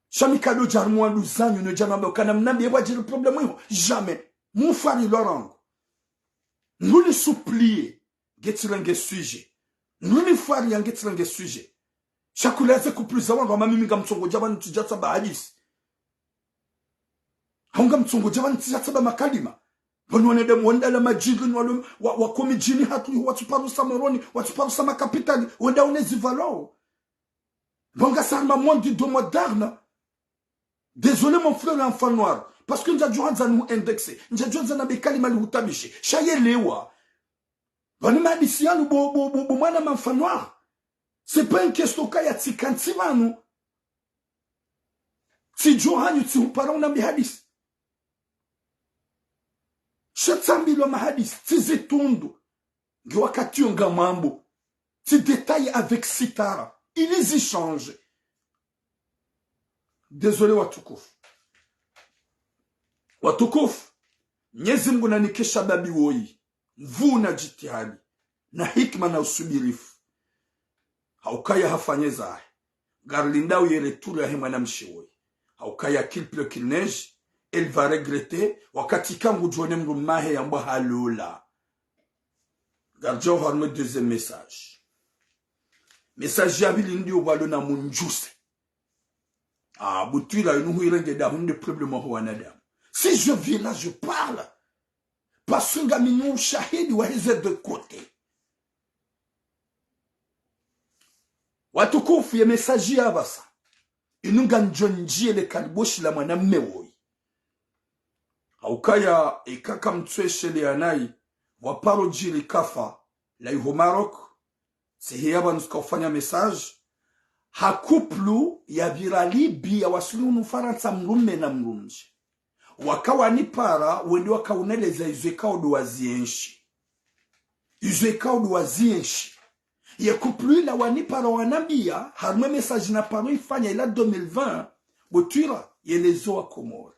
Shamikado jarmwa luzanyu ne janambe kana mnabi wa le problème yo. Jamais. Mon farilwa rango. Nous les supplier. Getirenge sujet. Nous les fari yang getirenge sujet. Shakuleze couple za wangu mami minga mtsongo jabani tujatsa ba hadis. Honga mtsongo jabani tujatsa ba makalima. Bonone de mwenda la majiri wa komijini hatu watu parusa moroni watu parusa makapitali wenda unezi valor. Bonga sarma monde do moderne. Désolé mon frère l'enfant noir parce que nja johanza nous indexé. Nja johanza na bekali mali hutabishi. Shaye lewa. Bani madisianu bo mwana m'enfant noir. C'est pas une question kaya tikantimanu. Si johanyu ti upara na bihadis. Shetambilo mahadis, ti zetundu. Gwakati yonga mambo. Ti détaille avec sitara. Il les échange. Désolé watukufu. Watukufu. Mwenyezi Mungu ananikesha babi woi. Mvuu na jitihadi. Na hikma na usubirifu. Haukaya hafanye zahe. Garlinda uyere turu ya hema na mshiwoi. Haukaya qu'il pleut qu'il neige. Elle va regretter wakati kangu jone mrumahe yamba halula. Garjo harme deuxième message. Message yabili ndio walo na munjuse. Ah, butila inu huirenge da hunde problème wa wanadamu. Si je vis là, je parle. Parce que minu shahidi wa hize de côté. Watukufu ya message yabasa. Inunga njonjie le kaliboshi la mwanamme woi. Haukaya ikaka mtweshe le anai waparo jiri kafa la yuho Maroc sehiyaba nuskafanya message hakuplu ya virali biya wasulu nufaransa mrume na mrumji wakawa nipara wende wakauneleza izwekao duwazienshi ye kuplu ila wanipara wanambia harume message na paro ifanya ila 2020 botwira yelezo wa Komoro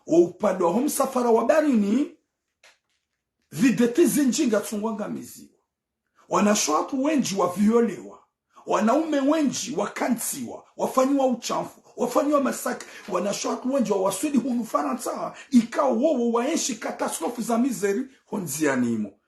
upande wa msafara wa barini videte zinjinga tsungwanga miziwa wanashwatu wenji wa violewa wanaume wenji wakantiwa wafanyiwa uchafu wafanyiwa masaka wanashwatu wenji wa waswidi hunu Faransa ikao wowo waenshi katastrofi za mizeri honzianimo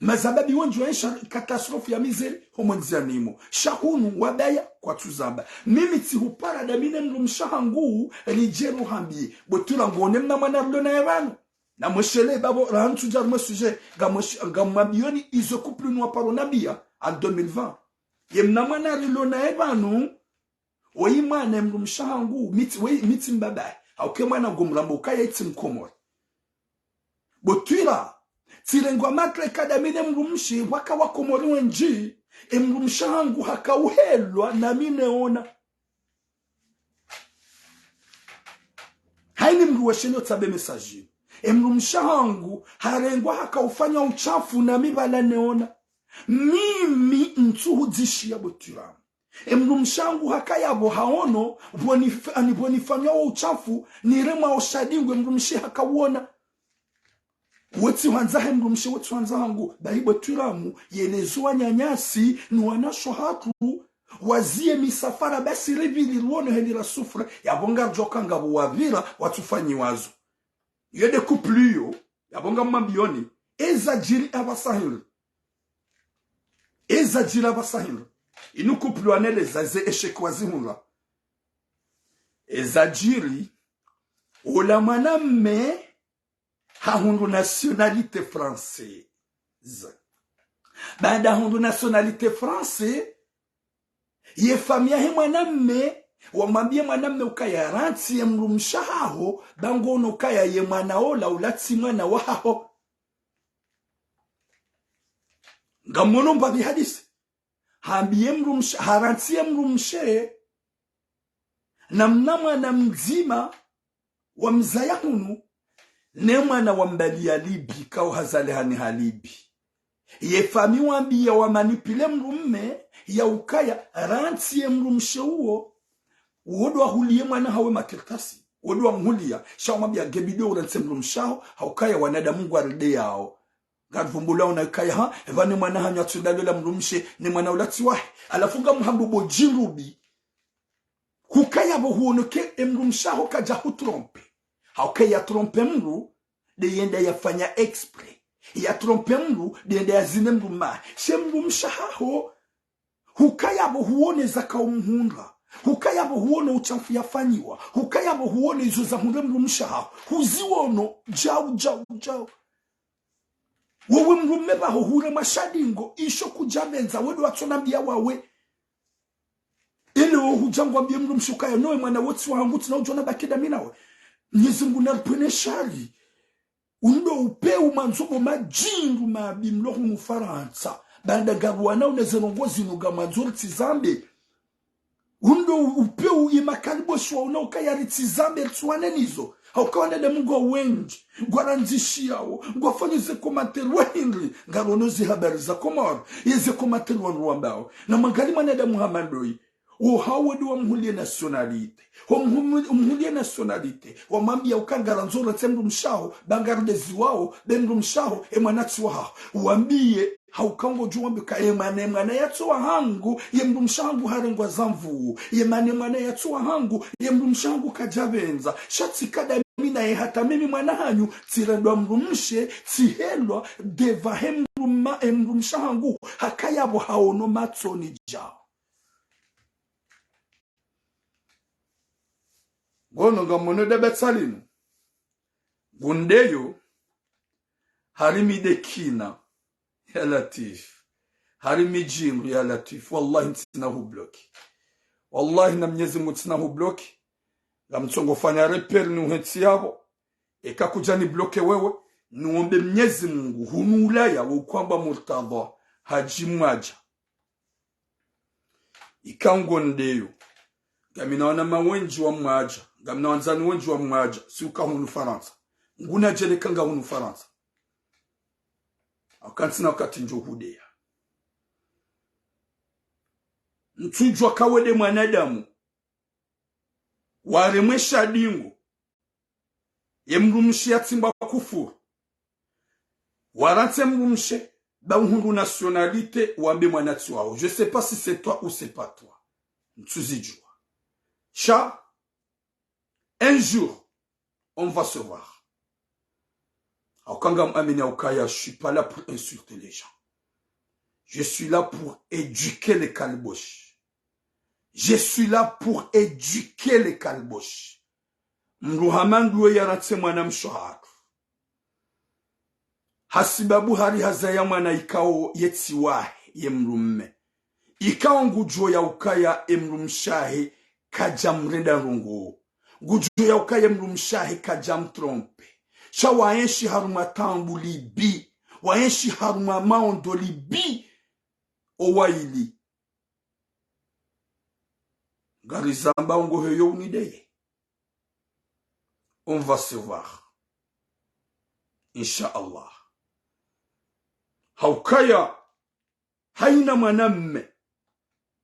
mazababi wenji waenshi katastrofi ya mizeri honzianimo shahunu wabaya kwa tuzamba mimi tihupara damine mrumshahangu lijeru hambi botula ngone mna manarlo na evano na mweshele babo rahantu jarme sujet gamabioni izo couple noir paro nabia en 2020 yemna manarlo na evano oyimana mrumshahangu miti mbaba auke mwana ngomrambo kaya itim Komoro botula tirengwa matre kadamine mrumshi waka wa Komoro wenji emrumshangu hakauhelwa na mineona haini mruweshelo tabe message emrumshangu harengwa hakaufanya uchafu na mibala neona mimi ntuhudishia botura emrumshangu hakayabo haono bonifanya uchafu nirema oshadingwe mrumshi hakawona woti wanzahe mrumshi woti wanzangu baibo turamu yelezuwa nyanyasi nuwanasho hatu wazie misafara basi revili ruono helira sufra yabonga jokanga wavira watufanyi wazo yede kupliyo yabonga mambioni ezajiri abasahil inu kupliyo aneleza ze eshekwazi hula ezajiri ula mwanamme hahundu nationalité française. Bada hundu nationalité française, ye famia he mwanamme wamwambie mwanamme ukaya ranti mrumshaho bangono kaya ye mwanaola ulati mwana waho ngamono mbabi hadisi haambie mrumsha haranti mrumshe na mwana mzima wa mzayahunu ne mwana wa mbali alibi kao hazale hani halibi ye fami wambia wa manipile mrumme ya ukaya ranti mrumshe uo uodo hulie mwana hawe makirtasi uodo mhulia shao mabia gebido uranti mrumshao haukaya wanada mungu aride yao gadvumbula unakaya ha evani mwana hanya tundalola mrumshe ni mwana ulati wahi alafunga mhambu bojirubi hukaya bo huonoke emrumshaho kaja hutrompe haukaya trompe mru de yenda yafanya expre ya trompe mru de yenda yazine mruma she mrumshaho hukaya bo huone zaka umhunga hukaya bo huone uchamfu yafanyiwa hukaya bo huone izo za mrumshaho huziwono jau wewe mrume baho hure mashadingo isho kujabenza wewe watonambia wawe ile hujangwa mbie mrumshuka ya noe mwana wote wangu tunaojona bakida minawe Mwenyezi Mungu narpene shari undo upeu manzobo majindu mabimlo mu Faransa banda garuana unezerongozi nuga manzuri tizambe undo upeu imakalibo shwa unaokaya ritizambe tuwane nizo haukawana de mungu wengi gwaranzishi yao ngwafanyize komateri wa Henry ngaronozi habari za Komoro yeze komateri wa Rwambao na magali manada Muhammandoi hawe wa mhulie nationalite mhulie nationalite wamambia ukangara nzora tsemru mshaho bangaradezi wao bemru mshaho emanati wao wambie haukango juwambi ka emane yatwa hangu yemru mshangu harengwa zamvu emane yatwa hangu yemru mshangu kajabenza shatsi kada mina hata mimi mwana hanyu tirendwa mrumshe tihelwa deva emru mshangu hakayabo haono matsoni jao gono gamono de betsalinu gundeyo harimi de kina ya latif harimi jimu ya latif wallahi ntinahu bloki wallahi na Mwenyezi Mungu ntinahu bloki gamtsongo fanya repair ni uhetsi yabo ekakujani bloke wewe nuombe Mwenyezi Mungu hunulaya ukwamba Murtadha Haji Mwaja ikango ndeyo gaminaona mawenji wa Mwaja gamna wanzani wenji wa Mwaja si ukahunu Faransa nguna jele kanga hunu Faransa akantina wakati njohudea ntujwa kawede mwanadamu waremesha dingo yemrumshi yatimba kufuru warante mrumshe bahungu nationalité wambe mwanati wao je sais pas si c'est toi ou c'est pas toi ntuzijwa cha un jour on va se voir Aukanga amenya ukaya, je suis pas là pour insulter les gens. Je suis là pour éduquer les calboches. Je suis là pour éduquer les calboches. Mruhamandu yaratse mwana mshoharu. Hasibabu hari hazaya mwana ikao yetsiwahe yemrumme. Ikao ngujo ya ukaya emrumshahe kajamrenda rungu. Ngujo ya ukaya emrumshahe kajamtrompe. Cha waenshi haruma tambu libi. Waenshi haruma maondo libi. Owaili. Garizamba ongo heyo unideye. On va se voir. Inch'Allah. Haukaya haina mwanamme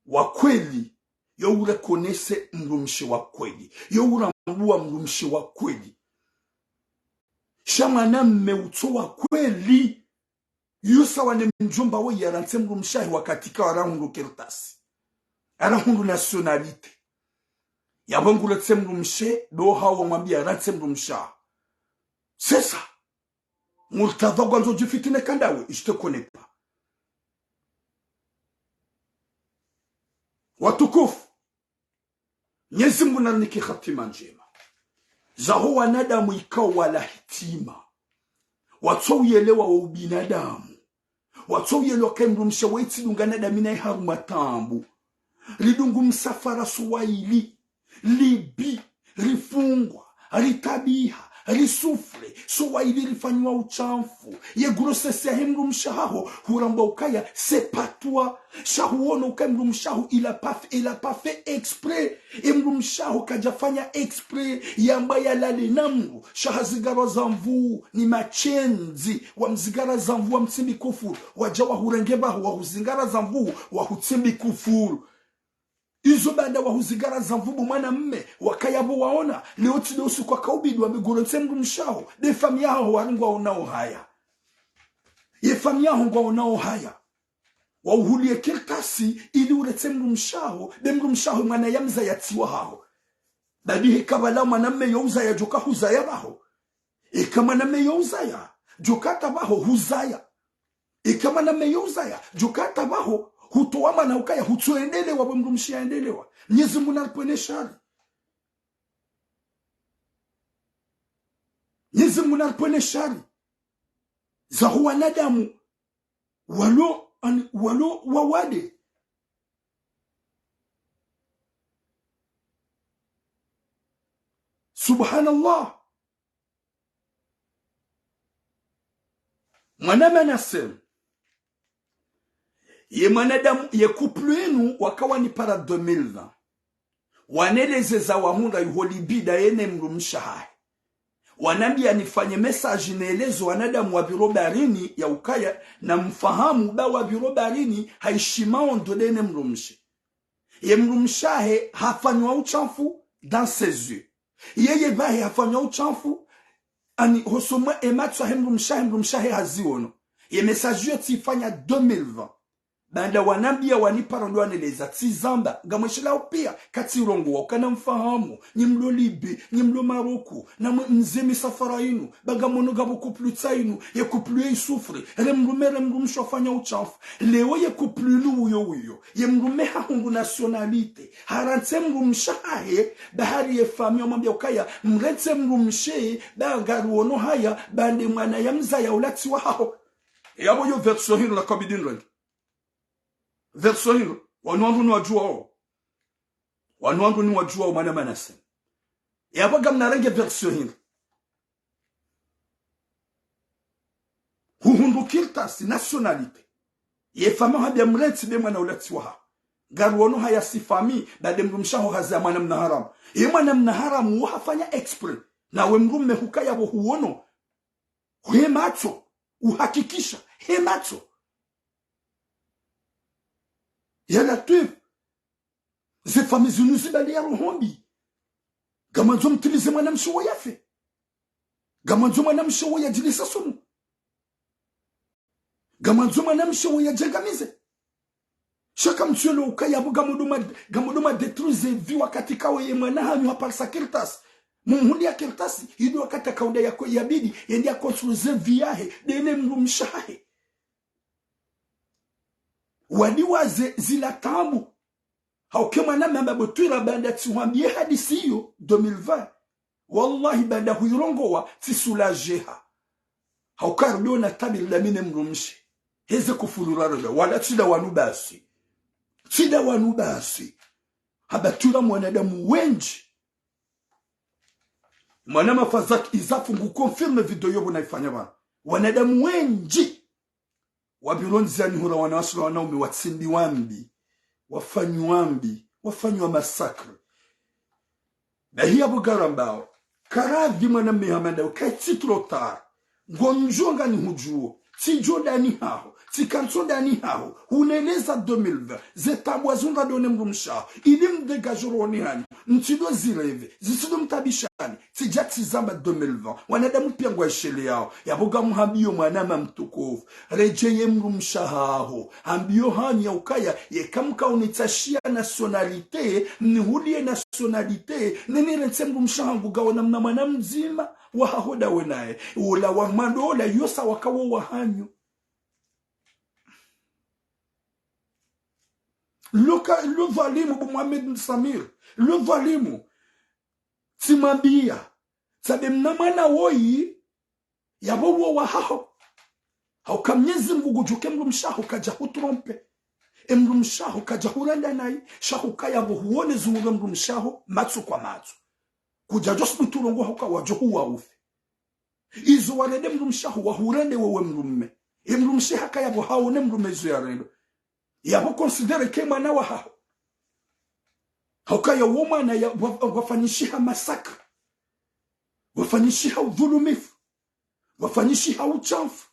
wa kweli yowura konese mrumshi wa kweli. Yowura mbua mrumshi wa kweli. Mwanamme uto wa kweli. Yusa wane mjomba we yarante mrumshahi wakatika warahundu kertasi. Arahundu nationalite. Yabongu letse mrumshe do hawa mwambia yarante mrumshahi. C'est ça. Murtadha gwanzo jifitine kandawe, je te connais pas. Watukufu, Mwenyezi Mungu ananiki hatima njema. Zaho wanadamu ikao wala hitima. Watu uyelewa wa ubinadamu. Watu uyelewa kemrumsha waiti dunganada mina haruma tambu. Ridungu msafara suwaili. libi rifungwa ritabiha risufre so waili rifanywa uchamfu ye grossesse ya hemru mshaho huramba ukaya c'est pas toi shahuono ukemru mshaho il a pas fait exprès emru mshaho kajafanya exprès yamba yalale namru shahazigara zamvu ni machenzi wa mzigara zamvu wa mtsimbi kufuru wajawa hurengebaho wa huzingara zamvu wa hutsimbi kufuru izo banda wa huzigara zamvubu mwana mme wakayabo waona leo tidosu kwa kaubidi wa migurente mru mshaho de familia hao waringwa onao haya ye familia hongwa onao haya wa uhulie kirtasi ili urete mru mshaho de mru mshaho mwana yamza yatiwa hao badihe kabala mwana mme yauza ya joka huzaya baho ikama na mme yauza ya joka tabaho huzaya ikama na mme yauza ya joka tabaho hutoama na ukaya hutuendelewa bwe mrumshia endelewa Mwenyezi Mungu anapone shari Mwenyezi Mungu anapone shari za wanadamu walo wawade subhanallah mwanama nasema ye manadamu ye couple yenu wakawa ni para 2020 waneleze za wahunda yuholibida yene mrumshahae wanambia nifanye message neelezo wanadamu wa birobarini ya ukaya na mfahamu ba wa birobarini haishimao ndodene mrumshi ye mrumshahe hafanywa uchafu dans ses yeux yeye bahe hafanywa uchafu ani hosoma ematsa mrumshahe haziono ye message yo tifanya 2020 banda wanambia waniparondo waneleza tizamba ngamweshela pia kati urongo wakana mfahamu nyimlo libi nyimlo maroku na mzemi safara inu bagamono gabo kuplu tsainu ye kuplu ye sufre remrumere mrumshofanya uchafu leo ye kuplu uyo ye mrume hahungu nationalite harante mrumshahe bahari ye famio mwambia ukaya mrete mrumshe bagaru ono haya bande mwana ya mza ya ulati wao yabo yo verso hino la kabidin rangi verso hilo wanwangu ni wajua mwana manase yabaga mnarenge verso hilo huhundukirtasi nationalite ye fama habia mreti be mwana ulati waha garuono haya si fami bade mrumshaho haza mwana mnaharamu ye mwana mnaharamu wahafanya expert na we mrume hukaya huono hemacho uhakikisha hemacho yana tu ze famille zunuzi bali ya rohombi gamanzo mtilize mwana mshowo yafe gamanzo mwana mshowo ya jilisa sunu gamanzo mwana mshowo ya jangamize shaka mtuelo ukaya bu gamuduma detruze vi wakati kawe ye mwana hanyu hapa sakirtas mumundi ya kirtasi yidu wakati kauda yako yabidi yendi ya konstruze viahe dene mrumshahe waliwaze zila tamu haukema na mamba botwira banda tsuhambie hadisi yo 2020 wallahi banda huirongowa tisulajeha haukardio na tabiri la mine mrumshi heze kufulurara wala tsida wanubasi habatura mwanadamu wenji mwanama fazak izafu ngu confirme video yobo naifanya bana wanadamu wenji wabironzi ya nihura wanawasula wanaume watsimbi wambi wafanywa masakre na hiya bugarambao karadhi mwana mihamanda ukai trotar ngonjonga ni hujuo tijodani hao tikantsondani hao uneleza 2020 zetabwazunga done mrumsha ilim degajoroni hani ntido zireve zisido mtabishani tijati zamba 2020 wanadamu pia ngwashele yao yaboga muhambiyo mwanama mtukufu rejeye mrumsha hao ambiyo hani ya ukaya yekamka unitashia nationalite nihudie nationalite nenirente mrumsha hangu gawana mna mwana mzima wahahoda wenae ula wamandola yosa wakawo wahanyu le valimu bu Mohamed Samir le valimu timambia sabe mnamana woyi yabowo wa hao haukamnyezi mgugujuke mrumshaho kaja hutrompe emrumshaho kajahuranda nai shahukaya bo huone zungu emrumshaho matsu kwa matsu kuja just mturongo hoka wajohuwa ufe izo warede mrumshaho wahurende wewe mrumme emrumshe hakaya bo haone mrumezo ya rendo yabo considere ke mwana wa hao hokaya womana ya wafanyishiha masakra wafanyishiha udhulumifu wafanyishiha uchafu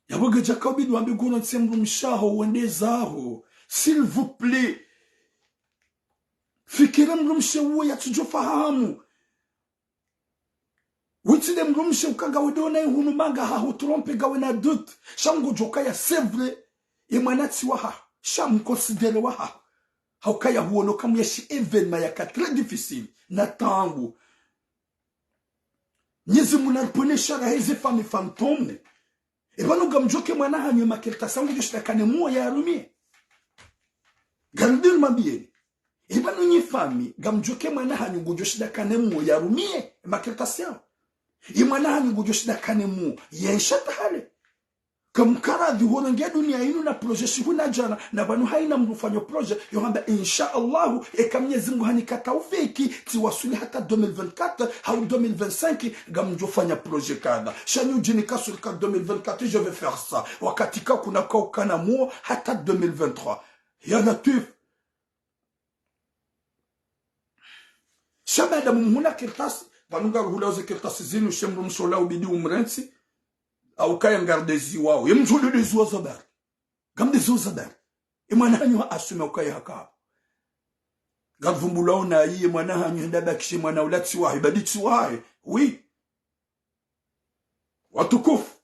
yaboga jakabidi wambi gona tsemrumshaho wendezaho s'il vous plaît fikira mrumshe uwe yatujofahamu witile mrumshe ukaga wedona hunu manga haho trompe gawe na doute shango jokaya c'est vrai emanati waha sham considere waha haukaya huono kamu yeshi evenement yaka très difficile na tangu nyezi munarpone shara heze fami fantome ebano gamjoke mwana hanyo makelta sangu joshita kane muo ya arumie gandil mabie ebano nyi fami gamjoke mwana hanyo gojoshita kane muo ya arumie makelta siya imwana hanyo gojoshita kane muo ya nshata hale kamkara dhuhona ngia dunia inu na proje shihuna jana na banu haina mrufanyo proje yohamba insha Allahu ekamnyezi mungu hani kata ufeki tiwasuli hata 2024 hau 2025 gamjofanya proje kada shanyu jini kasulika 2024 je vais faire ça wakatika kuna kaukana muo hata 2023 ya natif shabada mumuna kirtasi banunga ruhulauze kirtasi zinu shemru mshola ubidi umrensi au kaya ngardezi wao yemjulu dezuwa zabar gamde zo zabar imwana hanyu asume ukaya haka gavumbulao na yi mwana hanyu ndaba kishi mwana ulati wahi baditi wahi oui watukufu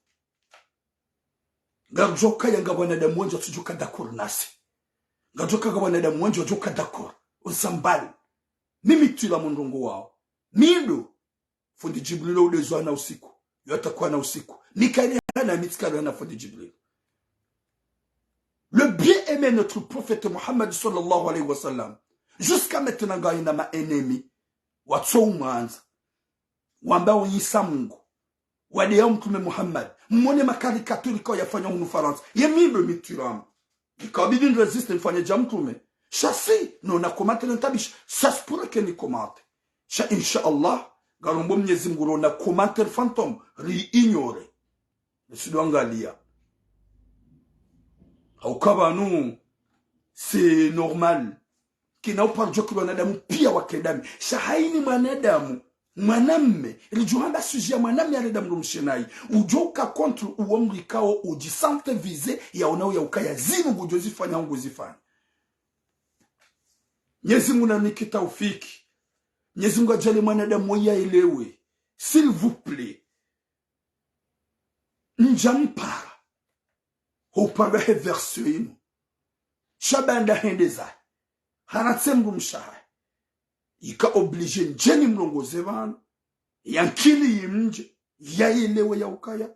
garjoka yanga wanadamu wengi watujuka dakur nasi garjoka ga wanadamu wengi wajuka dakur usambali mimi tila mundungu wao mindo fundi jibrilo ulezuwa na usiku yotakuwa na usiku Mikaël na Mitzkal na Fodi Jibril. Le bien-aimé notre prophète Muhammad sallallahu alayhi wa sallam. Jusqu'à maintenant, il y a ma ennemi. Watso umanza. Wamba unyisa mungu. Wade ya mtume Muhammad. Mwone makarikature kwa yafanya hunu Faransa. Yemimbe mitiramu. Ikabidi resiste nifanya jamtume. Chassi. Non na komate nentabish. Ça se pourrait que ni komate. Inch'Allah. Garombo mnyezi mguro na commentaire fantôme. Ri ignore. Sidoangalia. Haukabanu c'est normal. Kina uparjo kwa wanadamu pia wakedami. Shahaini mwanadamu mwanamme ilijuhanda sujia mwanamme anadamu rumshenai. Ujoka contre uomri kao ujisante vize ya onao ya ukaya zinu gujozi fanya ungu zifanya. Nyezi muna nikita ufiki. Nyezi mga jale mwanadamu ya ilewe. S'il vous plaît. Njampara hupanga he verso inu shabanda hendeza hanatsembu mshaha ika oblige njeni mlongoze vanu yankili yimje yailewe ya ukaya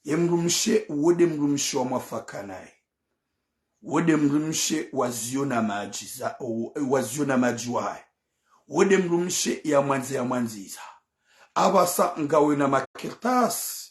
yemrumshe wode mrumshe wa mwafakanae wode mrumshe waziona maji wae wode mrumshe ya mwanziza abasa ngawe na makirtasi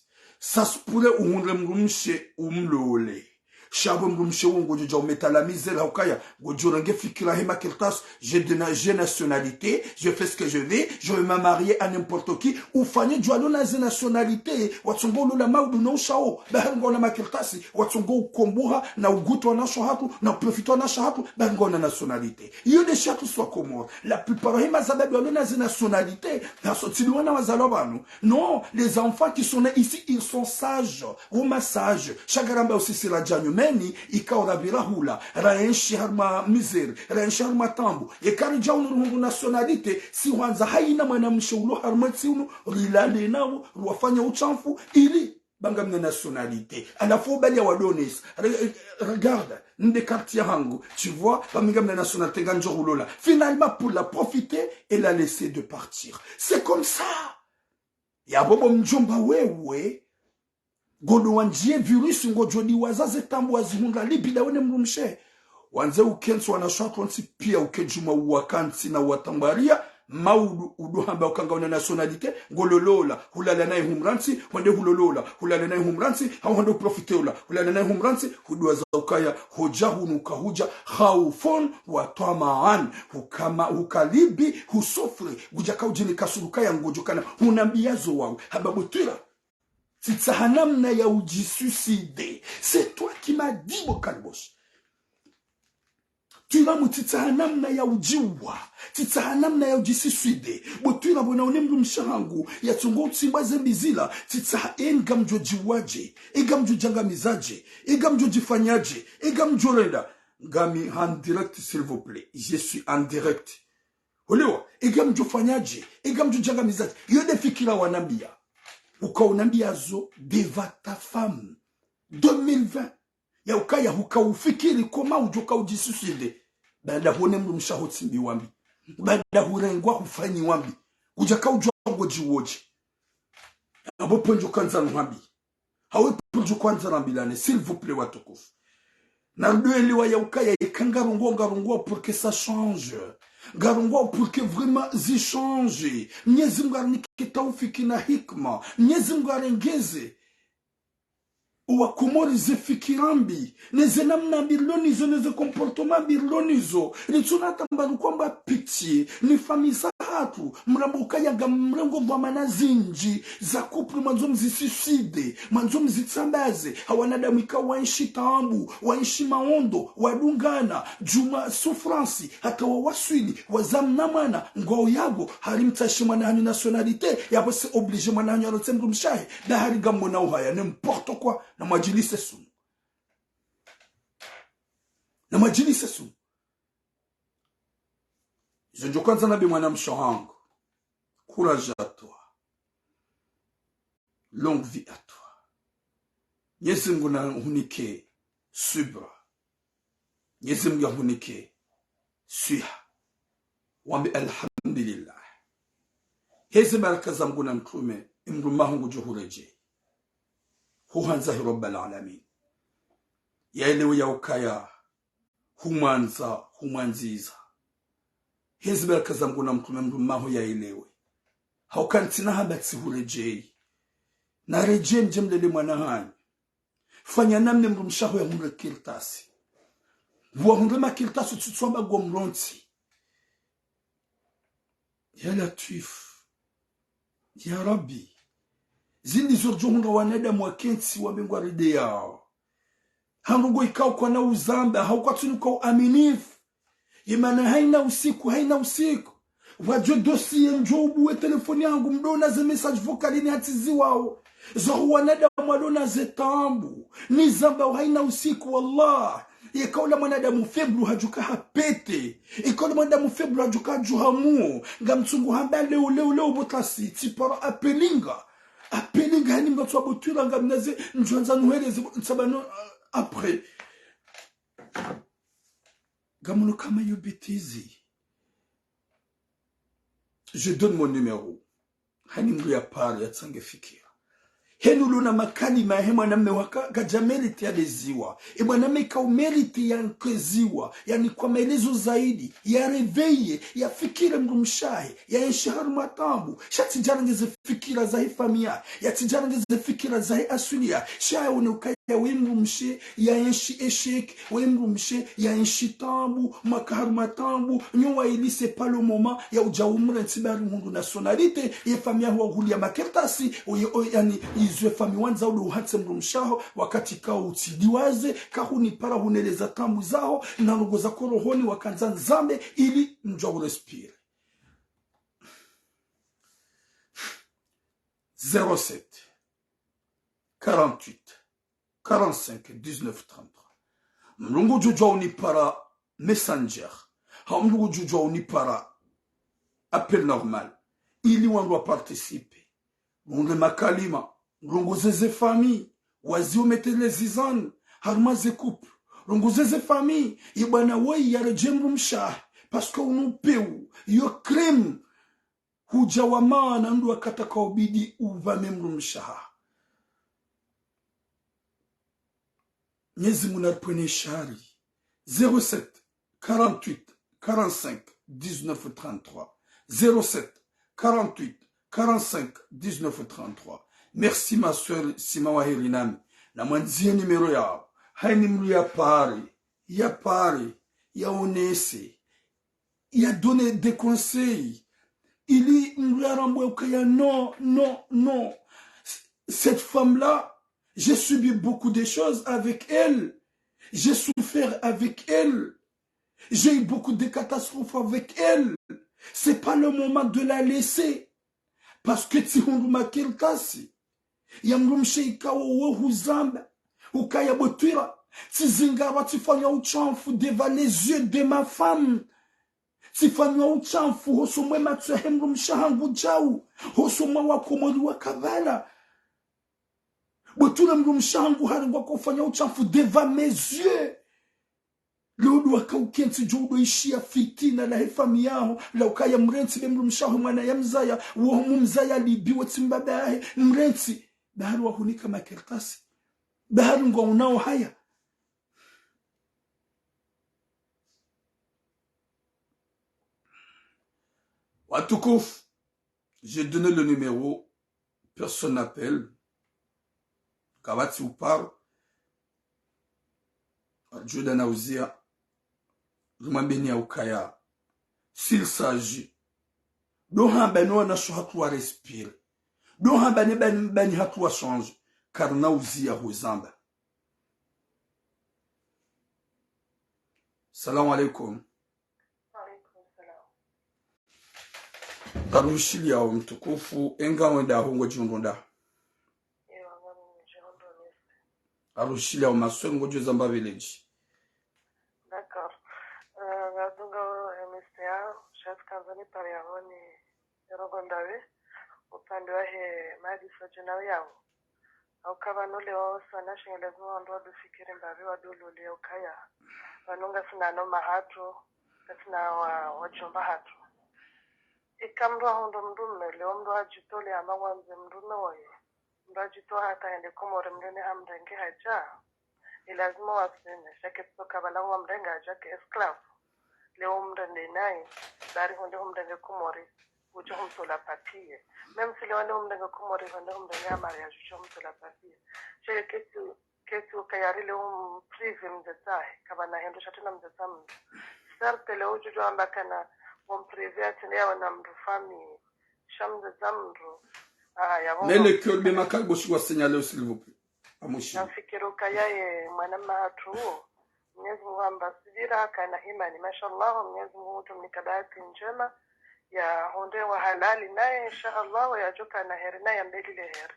ça se pourrait unre mrumshe umlole shabo mrumshe wongo joja umeta la misère ukaya gojorange fikira hema kirtas j'ai nationalité je fais ce que je veux je vais me marier à n'importe qui ufanye jwalo na nationalité watsongo la maudu no shao bahangona makirtasi watsongo ukombuha na uguto na shahatu na profito na shahatu bahangona nationalité yo de chatu soit comme la plupart hema zababu walo na nationalité na sotiliwana wazalobanu non les enfants qui sont nés ici ils sont sages au massage chagaramba aussi c'est la janyo meni ikaora birahula raenshi harma misère raenshi harma tambu yekari jaunu rungu nationalité si wanza haina mwanamshe ulo harma tsiunu rilale nao ruwafanya uchamfu ili bangamna nationalité à la fois bali wadonis regarde nde quartier hangu tu vois bangamna nationalité ganjorulola finalement pour la profiter et la laisser de partir c'est comme ça ya bobo mjomba wewe godo wanjie virus ngojodi wazaze tambu wazihunga libida wene mrumshe wanze ukensu wanashatu wansi pia ukejuma uwakansi na watambaria maudu udu hamba ukanga una nationalité ngololola hulala naye humransi wande hulolola hulala naye humransi hawando profiteula hulala naye humransi hudwa za ukaya hoja hunuka huja khaufon wa tamaan hukama hukalibi husofre gujaka ujini kasuruka ya ngojokana hunambiazo wao hababutira titsahanamna ya ujisuicide. C'est toi qui m'as dit Bokalbosh. Tu vas mutitsahanamna ya ujiwa titsahanamna ya ujisuicide botira bona onemdu mshangu ya tungo tsimba zembizila titsa engamjo jiwaje engamjo jangamizaje engamjo jifanyaje engamjo renda ngami en direct s'il vous plaît, je suis en direct. Olewa engamjo fanyaje engamjo jangamizaje yode fikira wanambia ukaunambia zo deva ta femme 2020 ya ukaya hukaufikiri koma ujoka ujisuicide baada huone mdu mshahotsi mbi wambi baada hurengwa hufanyi wambi ujaka ujogo jiwoje abo ponjo kanza wambi hawe ponjo kwanza rambilane s'il vous plaît watukufu na ndueliwa ya ukaya ikangarungo pour que ça change garungo pour que vraiment zi change Mwenyezi Mungu aranike taufiki na hikma Mwenyezi Mungu arengeze uwakumorize fikirambi neze namna birlonizo neze comportement birlonizo ni tunata mbaru kwamba pitié ni famisa hatu mrambuka yaga mrengo vwa manazinji za couple manzo mzisuicide manzo mzitsambaze hawanadamu ikawa waishi tambu waishi maondo wadungana juma souffrance hata wawaswili wazamna mwana ngwao yago harimtashi mwana hanyu nationalité yabo se oblige mwana hanyu arotembu mshahe da hariga mwana uhaya n'importe quoi na majilise sumu na majilise sumu zonjo kwanza nabi mwana mshohangu courage à toi longue vie à toi Mwenyezi Mungu na hunike subra Mwenyezi Mungu hunike suha wambi alhamdulillah hezi baraka za Mungu na mtume imrumahu juhureje huhanza rabbal alamin yaelewe ya ukaya humanziza hezi baraka za Mungu na mtume mrumahu yaelewe haukantina habatsi hurejei na rejei mjemlele mwanahani fanya namne mrumshaho ya mure kirtasi wahundema kirtasi tutswamba gomronti ya latif ya rabbi zindi zorjonga wanadamu wakensi wabengwa ride yao hangugo ikao kwa na uzamba hauka tunuka uaminifu imana haina usiku wajwe dossier njobu we telefoni yangu mdona ze message vocalini hatizi wao zo wanadamu wadona ze tambu ni zamba haina usiku wallah ikaula mwanadamu febru hajuka hapete ikaula mwanadamu febru hajuka juhamu ngamtsungu hamba leo botasi tipara apelinga hani mgatsu abotura ngamnaze njonza nuhereze nsabano après gamuno kama yubitizi. Je donne mon numéro hani mgu ya pari ya tsange fikira henu luna makalima hema na mmewaka gajameriti ya leziwa iba na meka umeriti ya nkeziwa yani kwa maelezo zaidi ya reveye ya fikira mgumshahi ya enshaharu matambu shati jarangeze fikira za hifamia ya tijarangeze fikira za asulia shaya unukaya wemrumshe ya enshi eshek wemrumshe ya enshi tambu makaharu matambu nyuwa ilise palo moma ya ujawumure ntibari mundu nationalite ya famia huwa huli ya makertasi yani izwe fami wanza ule uhatse mrumshaho wakati kao utidiwaze kahuni para huneleza tambu zao na nugo za korohoni wakanza nzambe ili mjwa urespire 07 48 45 19 33 mlungu jujwa unipara messenger mlungu jujwa unipara appel normal ili wangu wa participe mungu makalima rongozeze famille wazio metele zizan harmaze couple rongozeze famille ibana wai ya rejemru mshah parce que unupeu yo crème huja wa maana ndu akataka obidi uva memru mshah Nyezi munarpone shari 07 48 45 19 33 07 48 45 19 33. Merci ma soeur Simawa Hirinami. Na mwanzia numero yao. Hai numero ya pari. Ya pari. Ya onese. Ya donner des conseils. Il y non, non, non. Cette femme-là, j'ai subi beaucoup de choses avec elle. J'ai souffert avec elle. J'ai eu beaucoup de catastrophes avec elle. C'est pas le moment de la laisser. Parce que si on m'a kelkasi, yamrumshe ikawo huzamba, ukaya botwira, tizingawa tifanya uchanfu devant les yeux de ma femme. Tifanya uchanfu hosomwe matsu hemrumsha hangu jau, hosomwa wakomori wakabala. Botula mrumsha hangu hari wakofanya uchanfu devant mes yeux. Lulu wakaukensi judo ishia fitina la hefami yao la ukaya mrensi bemrumshaho mwana ya mzaya uo mzaya libiwa timbabahe mrensi bahari wahunika makertasi bahari ngo unao haya. Watukouf, j'ai donné le numéro, personne n'appelle. Kawati ou parle, Dieu d'Anaouzia. Lumambeni ukaya. S'il s'agit, doha bano na shuhatu wa respire. Doha bani hatu wa change. Car nauzia huzamba. Salam alaikum. Alaikum salam. Karushili ya mtukufu. Enga wenda hongo jundonda. Karushili ya masweng ngojo zamba village. D'accord. Gadunga MSTA, chef kazani pale yaoni Rogondawe, upande wa he madi sojina yao. Au kama nule wao sana shingelezwa wando wadufikiri mbavi wadulu leo kaya. Wanunga sina no mahatu, sina wachomba hatu. Ikamdwa hondo mdume, leo mdu hajitole ama wanze mdume wae. Mdu hajitoa hata ende kumore mdene hamdenge haja. Ilazima wasine, shake toka bala wa mdenga haja ke esclave. Leo mdende nae, dari honde mdenge kumore, ujo humtola papie. Même si leo mdenge kumore honde mdenge amari ujo humtola papie. Shake ketu kayari leo prive mzetahe, kabana hendo shatuna mzetamu. Sarte leo ujo ambakana prive atende wana mrufami, shamze zamru. Mais le cœur de ma kalboshi wa signaler s'il vous plaît. Amushi. Nafikiri kayaye mwanama hatu Mwenyezi Mungu ambasibira kana imani mashallah Mwenyezi Mungu tumnikabati njema ya honde wa halali naye inshallah yajoka na heri naye mbelile heri.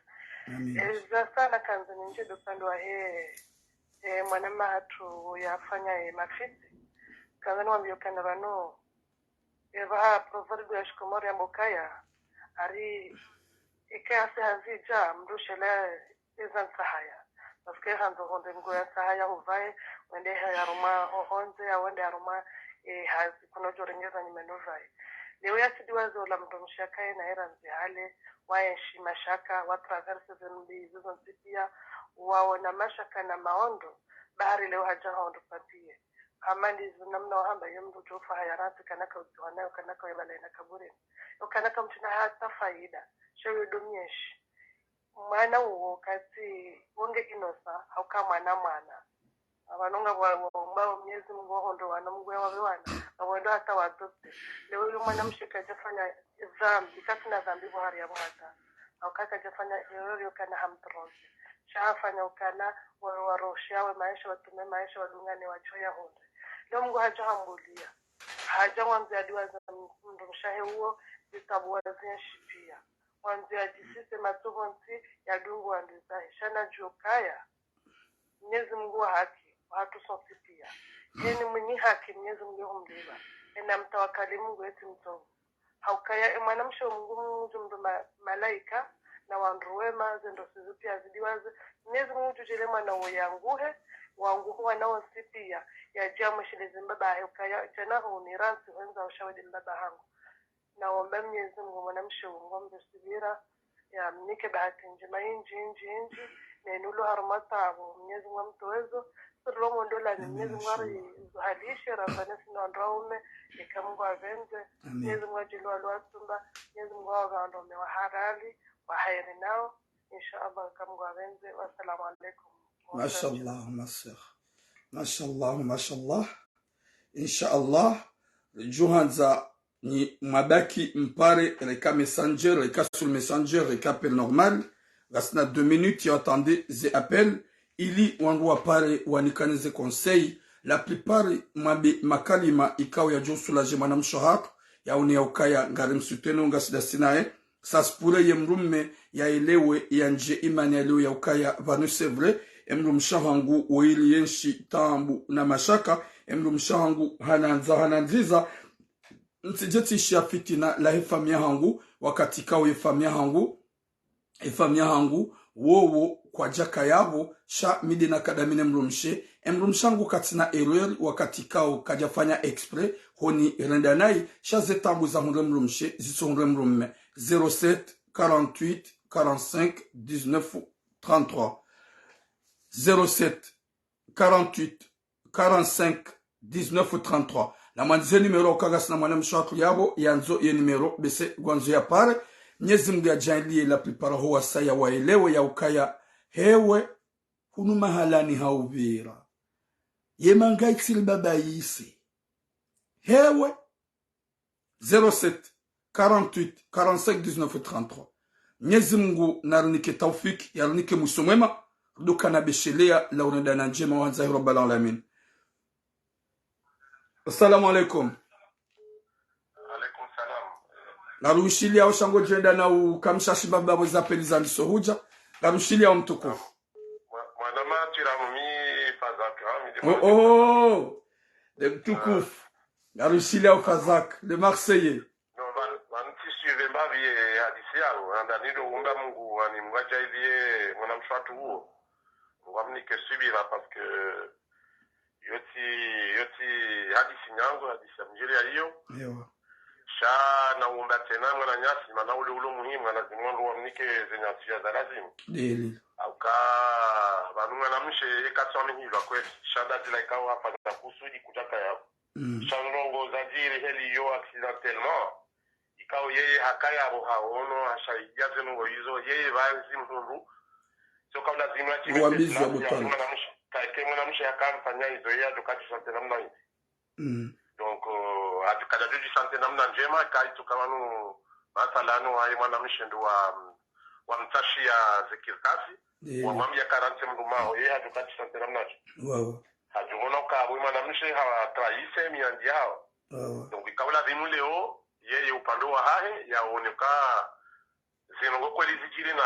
Amin. Za sana kanza nje dopando wa mwanama hatu yafanya mafiti kanza nwambio kana bano eva proverbe ya shikomori ya mokaya ari ikase hazija mdushele izan sahaya. Parce que hanzo honde ngoya sahaya uvae wende ya roma honze ya wende ya roma hazi kuno jorengeza nyimenovai. Leo ya sidiwazo la mdomshaka na era nzihale waeshi mashaka wa traverse zembi zizo nzipia waona mashaka na maondo bahari leo haja hondo patie. Amandi zinamna wahamba yomdo jofa hayarati kanaka utuwanayo kanaka webala ina kaburi. Kanaka mtina hata faida. Shewe dumieshi. Mwana uo kasi wonge inosa hauka mwana abanonga mbao Mwenyezi Mungu hondo wana Mungu wawe wana awendo hata watote leo yule mwana mshika jafanya dhambi kasina dhambi bahari ya bwata haukaka jafanya yoyo kana hamtronse shafanya ukana warosha wa maisha watume maisha wadungane wachoya hondo leo Mungu hajahambulia hajawanza adiwa za mshahe huo zitabu zinashipia wanzia jisise matobonsi ya dungu wanduzahi. Shana jokaya. Mwenyezi Mungu wa haki. Watu sonsipia. Yeni mwenye haki Mwenyezi Mungu humliba. Ena mtawakali Mungu eti mtovu. Haukaya mwanamsho Mungu mdu malaika na wanruwema zendo sizupia zidiwaze. Mwenyezi Mungu tujele mwana uyanguhe. Wanguhu wanaosipia. Ya jamu shilezi mbaba haukaya. Jana uniransi wenza ushawedi mbaba hangu. Naomba Mwenyezi Mungu mwanamsho ngombe subira ya mnike bahati njema inji nenulo harumatabu Mwenyezi Mungu mtowezo sirro mondola ni Mwenyezi Mungu halishe rabana sino ndaume ikamungu avenze Mwenyezi Mungu ajilwa lwasumba Mwenyezi Mungu wagando wa halali wa hairi nao inshallah kamungu avenze wassalamu alaikum. Mashallah ma sœur. Mashallah inshallah Johanza ni mabaki mpare reka messenger reka sur messenger reka appel normal gasna 2 minutes ya attendez ze appel ili wangu pare wanikanize conseil la plupart makalima ikao ya josu la jemana mshohatu ya uni ya ukaya ngari msuteno ngasida sinae saspure ye mrumme ya elewe ya nje imani ya leo ya ukaya vanu sevre emru mshahangu uili yenshi tambu na mashaka emru mshahangu hananziza nsijeti shafiti na la famia hangu wakati kao famia hangu wowo kwa jaka yabo sha midi na kadamine mrumshangu katina erreur wakati kao kajafanya expres honi rendanai sha zetambu za mrumshe zisonre mrumme 07 48 45 19 33 07 48 45 19 33 na manze numero kagas na mwana mshatu yabo yanzo ye numero bese gwanzo ya pare Mwenyezi Mungu ajalie la plupart huwa saya waelewe ya ukaya hewe hunu mahalani hauvira yemanga itil baba yisi hewe 07 48 45 19 33 Mwenyezi Mungu narnike taufik yarnike musomema dukana beshelea la unadana njema wa zahiru rabbal alamin. Assalamu alaikum. Alaikum salam. Narushilia ushango jenda na ukamshashi baba wa zapeli za misohuja. Narushilia mtukufu. Mwanama tiramumi fazaka. Oh. Le mtukufu. Narushilia ufazak. Le Marseillais. No, wanti suive mbavi hadisi yao. Andanido umba mungu wani mwaja ilie mwanamshwatu huo. Mwamnike subira parce que yoti hadisi nyango hadisi ya mjiri ya hiyo sha na umba tena mwana nyasi mana ule muhimu na zimwandu wa mnike zenyasi ya zalazimu deli au ka banu mwana mshe ekatswami hilo kweli shanda tila ikawa hapa na kusudi kutaka yao shanrongo zajiri heli yo accidentellement ikao yeye hakaya abo haono ashaidia zenungo hizo yeye vazi mtundu so kabla zimla chimete kaike mwana mshe akamfanya hizo yeye atokati sante namna hivi donc atukada du sante namna njema kaitu kama no masalano hayi mwana mshe ndo wa mtashi ya zekirkasi wa mami ya 40 mdumao yeye atokati sante namna wow hajumona ka mwana mshe hawa traise miandi hao donc ikabla zimu leo yeye upande wa hahe yaoneka zinongo kweli zikiri na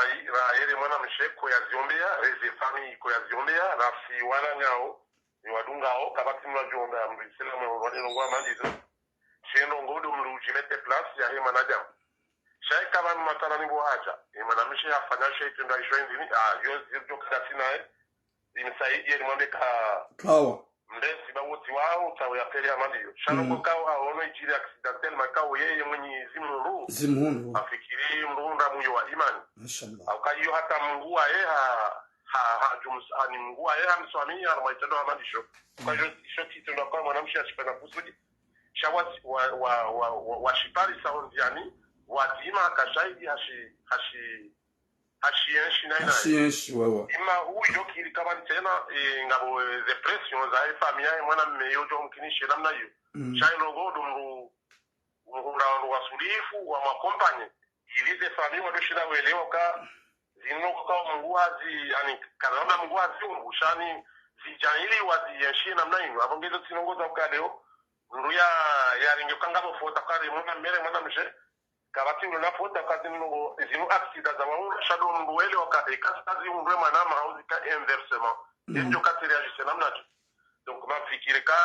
yele mwana msheko ya ziombea reze fami ko ya ziombea rafsi wana nyao ni wadungao kabati mwa ziombea mbisela mwa ngwa mandizo shendo ngodo mrujimete place ya hema najam shay kama matana ni bohaja ni mwana mshe afanya shay tunda ishwendi ni yo zirjo kada sinae zimsaidi ni mwambe kawa mbesi ba woti wao tawe ya pele amandiyo shano kawa aono ichiri accidental makao yeye mwenye zimhuru afikiri mrunda muyo wa imani inshallah au kayo hata Mungu aye ni Mungu aye hamswamia na maitendo amandisho kwa hiyo shoti tunakuwa mwanamshi ashipana kusudi shawasi wa shipari saondiani watima akashahidi hashienshi wewe ima huyo kili kama tena ngabo depression za familia mwana mmeyojo mkinishi namna hiyo shaino godo mhura wa sulifu wa makompanye ilize familia wadoshira welewa ka zino kwa munguazi yani karamba munguazi ungushani zijaili waziyeshi namna hiyo abongezo tinongoza kwa leo nduya yaringe kangabo fota kare mwana mbele mwana mshe kabati ndo nafota kazi ngo zino accident za wangu shadow ngwele waka kazi ngwe manama hauzi ka inversement ndio katiri ajise namna tu donc mafikiri ka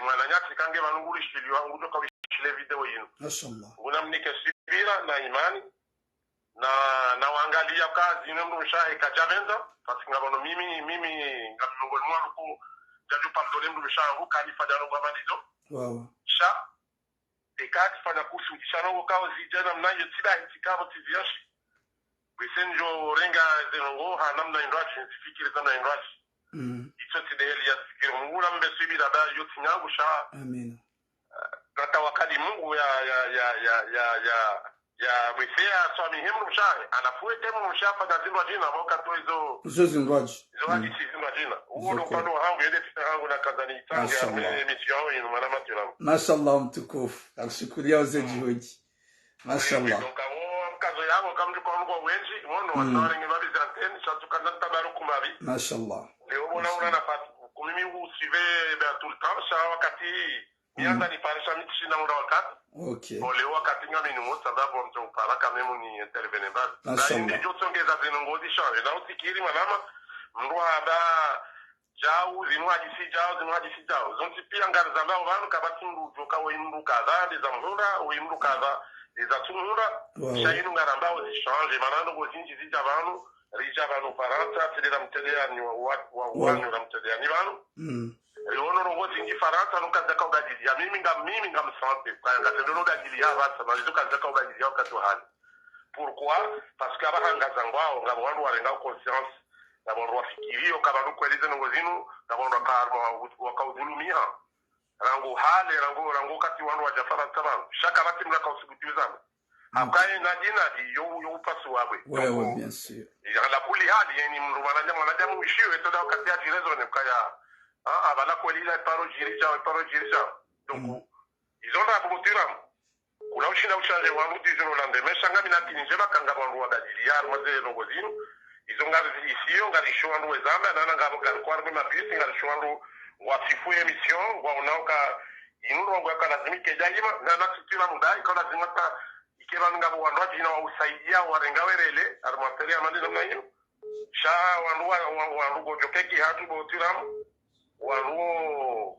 mwana nyati kange manunguli shili wangu ndo kawishile video yino mashallah unamnike sibira na imani na waangalia kazi ndio mshahi kajabenza parce ngabano mimi ngabongo mwangu ko jaju pardonner mdu mshahi kanifanya ndo mamalizo wow sha ekati fanya kusudi sharongo kao zijana mnayo tiba hitikabo tiviashi Wisenjo renga zenongo hanamna indwachi nsifikiri zana indwachi. Itoti deheli ya sifikiri mungula mbesibi dada yoti nyangu sha. Amen. Kata wakadi mungu ya wifea swami hemu msha. Anafuwe temu msha fata zindwa jina. Mwaka to izo zindwaji. Izo hadisi zindwa jina. Uo nupano hangu yede fita hangu na kazani itangi ya mwene emisiyao inu manama tiramu. Mashallah mtukufu. Akushukuria uzeji hoji. Mashallah. Kazo yangu kamdi kwa mgo wenji. Wono wasawari ngimabi zanteni. Shatuka nanta baru kumabi. Mashallah. Leo una nafasi. Kumimi usive tout le temps. Sha wakati nianza ni parisha mitishi na muda wakati. Okay. Leo wakati nga minu sababu mtu upara kamemu ni intervene bali. Na hindi jotongeza zinongozi shange. Na usikiri manama. Mruwa haba jau, zinuhadisi jau. Zonti pia ngarizamba wanu kabati mrujoka uimru kaza. Deza mhura, uimru kaza. Deza tumhura. Shainu ngaramba uzishange. Manano gozinji zija wanu. Rija vanu Faransa, tedera mtedea ni wanyu na mtedea ni vanu. Ono rongo zingi Faransa nuka zaka ugajili ya mimi nga msante. Kaya nga tedero ugajili ya vasa, malizuka zaka ugajili ya wakati wahani. Pourquoi? Parce que abahanga zangwao, nga mwandu warenga conscience, nga mwandu wafikirio, kabanu kwelize nongozinu, nga mwandu wakaudhulumia. Rangu hale, rangu kati wandu wajafara tabanu. Shaka bati mga kausigutiwizana. Akaye na jina di yo upasu wabwe. Wewe bien sûr. La kuli hali yani mwanadamu mwishiwe toda wakati ya jirezo ne kaya abala kweli la paro jirija. Donc izona abumutira. Kula ushina uchanje wa muti zero lande meshanga minati njeba kanga wandu wa dajiliya mwaze nongozino. Izonga isiyo ngari shwandu wezamba nana ngabo kwa rwe mabisi ngari shwandu wasifu emission wa unaoka inuro ngwa lazimike jayima na tutira mudai kwa lazimata ikirani ngabo wandu jina wa usaidia warengawerele armateri amandi namna hiyo sha wandu gojokeki hatu botiramu wandu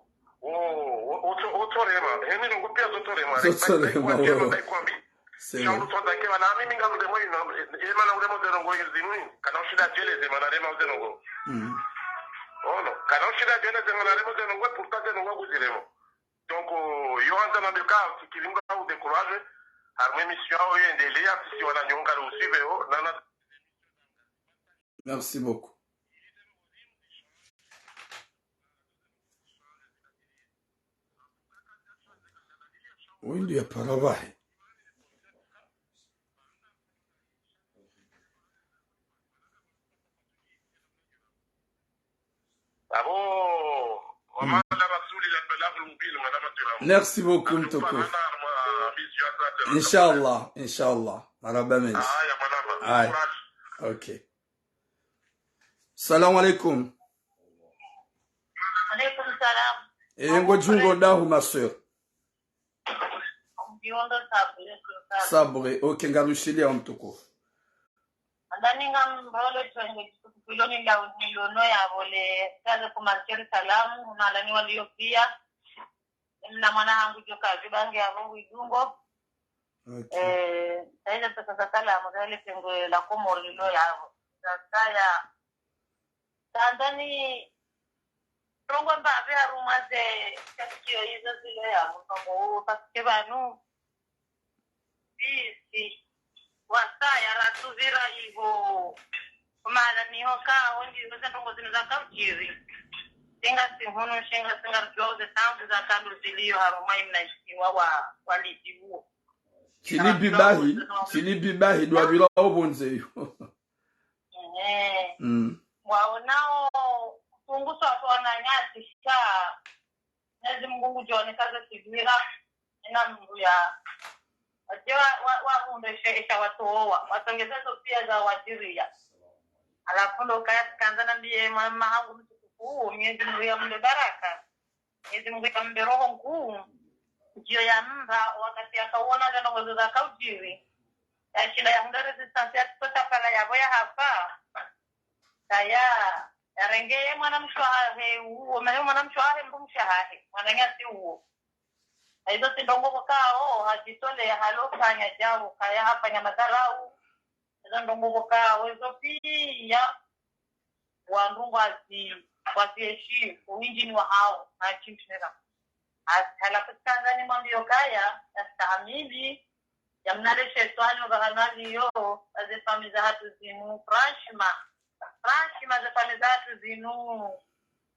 otorema heni ngo pia zotorema Shandu toda ke wala mimi ngalo de moyo ema na ule modelo ngo yizinu kana ushida jele ze mana rema modelo ngo ono kana ushida jele ze mana rema modelo ngo pourtant ngo guziremo donc yo anza na beka kilingo au découragé arme mission au endelea si on a nyonga le suivre nana. Merci beaucoup. Oui, il y a pas là-bas. Merci beaucoup, Mtoko. Inshallah. Marabamens. Aye. Ok. Salam alaikum. Alaikum salam. Ngo jungo dahu, ma soeur. Sabre. Ok, ngarushilia Mtoko. Andani ngambolo tuenge kuloni la nilono ya vole kaza kumarkeri salamu unalani waliopia na mwana hangu joka vibange ya mungu idungo. Okay. Saida pesa salamu zale pengo la komorilo ya saya andani rongo mbabe arumaze kakio hizo zile ya mungu paske banu si wasaya ratuvira hivyo maana nihoka wendi wezentongo zinaza kaujiri singa sihono shinga singa joze tangu za kandu zilio harumai mnaishiwa walitibuo silibibahi dwabila obonze yo waonao kunguso watu wananyati shaa nezi mgungu jone kaza sigwira ina mbu ya waundesha watoa watongezezo pia za wajiria alafu ndo kanzana ndiye mama hangu mtukufu miezi mungu ya mle baraka miezi mungu ya mle roho mkuu jio ya mba wakati akauona zeno gozo za kaujiri ya shida ya hunda resistance ya tutota pala ya boya hapa saya ya rengeye mwana mshwahe uo mahe mwana mshwahe mbu mshahe mwana ngasi uo hizo sindongo kao hajitole halofanya jambo kaya hapa nya madharau hizo ndongo kao hizo pia wandungu wasiheshimu uinjini wa hao na chimchinera halafu Tanzania mambo kaya yastahimili Yamnale shetani ukakanali yo azifamiza hatu zinu franchima azifamiza hatu zinu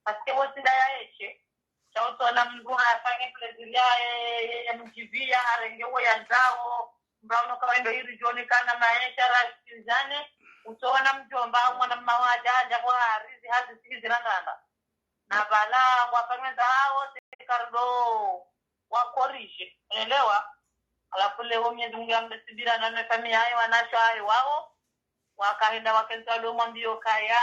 paske wosinda ya eche chautona mndu afanye plezilia ya mjivia arengewo ya nzao mbauno kawendo hiri joni kana maesha rasikizane utona mjomba mwana mawajanja kwa harizi hazi sikizi ranganda na bala wafanyeza hao sekardo wakorishe unaelewa. Alafu leo Mwenyezi Mungu amesibira na mefamia hayo wanashai wao wakaenda wakenza lomo mbio kaya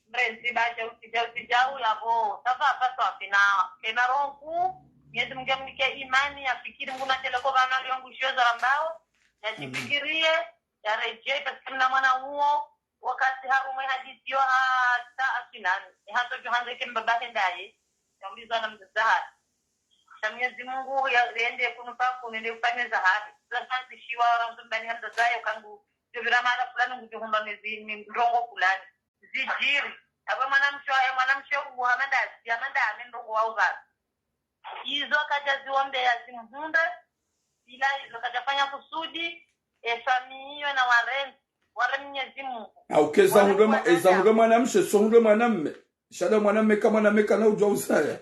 mrenzi baje usijau lavo sasa paso afina kena ronku Mwenyezi Mungu amnike imani afikiri Mungu natele kwa bana liongu shoza ambao yajifikirie ya rejea pasikana mwana huo wakati harume hajitio hata asinani hato johanze kembabake ndaye yambizo na mzahara Mwenyezi Mungu yaende kunupa kunende kufanya zahari sasa zishiwa ndani ya mzazayo kangu jovira mara fulani ngujihumba mezi ndongo fulani zijiri aba mwanamsho Muhammad Yamanda amendongo wao baba hizo kajaziombe yazimhunda ila hizo kajafanya kusudi familia na ware Mwenyezi Mungu au keza ndo mwanamsho so ndo mwanamme shada mwanamme kama na meka na ujwa usaya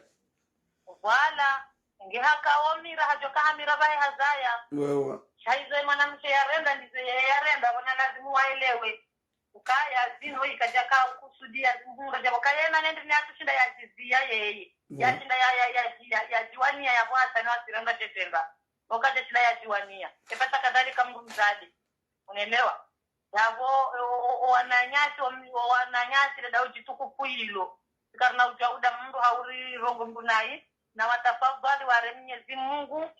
wala ngihaka omira hajoka hamira bae hazaya wewe shaizo mwanamke yarenda ndizo yarenda wana lazima waelewe ukaya zino ikajaka kusudia zimhunga jabo kayena nende ni atushinda ya jizia yeye yashinda ya jiwania ya bwata na wasiranga tetenda wakati shinda ya jiwania epata kadhalika Mungu mzadi unaelewa yavo wananyasi da dauji tukufu hilo karna ujauda mundu hauri rongo mbunai na watafadhali ware Mwenyezi Mungu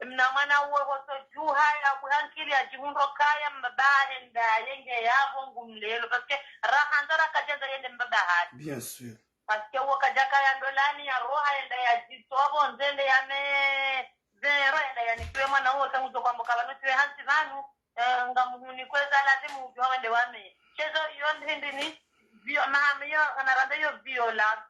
mna mwana uwe hoso juha ya kuhankili ajihundo kaya mbabahe nda yenge yavo ngumlelo paske rahandara kajenza yende mbabahe bien sûr paske uwa kajaka ya ndolani ya roha yenda ya jitobo nzende ya zero yenda ya nikiwe mwana uwe kanguzo kwa mbukala nutiwe hansi vanu ngamuhuni kweza lazimu ujuha wende wame chezo yon hindi ni mahami yo anaranda yo viola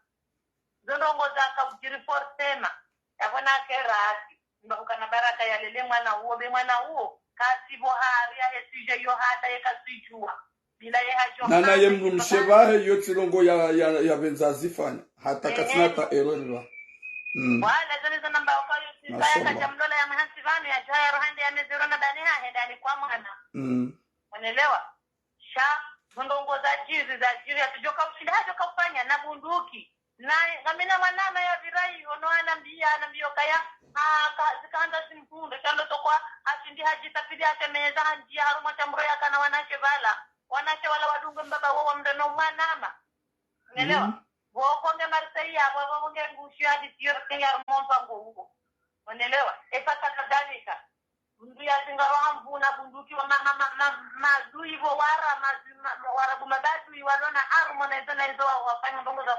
zondongo zaka ujiri fortema yakona kerasi mbakana baraka ya lele mwana huo kasi bohari ya esije yo hata yekasijua bila ye hajo nana ye mrumshebahe yo tilongo ya benzazifanya hata katinata erorwa wala zonizo namba wakayo sisaya kajamlola ya mahansi vanu ya jaya rohande ya mezero na bani hendani kwa mwana unaelewa sha zondongo za jiri atujoka ushinda hajoka kufanya na bunduki na ngamina manana ya virai onoana mbio kaya zikaanza simpunde kando tokwa atindi hajitapidi atemeza hanjia haruma chamro ya kana wanashe wala wadunge mbaba wao mdano manama unaelewa wokonge marsaiya wokonge ngushi hadi sio kenga mompa nguo unaelewa epata kadhalika bundu ya singaro ambuna bunduki wa madui vo wara bumabadu walona harmonize na hizo wafanya ndongo za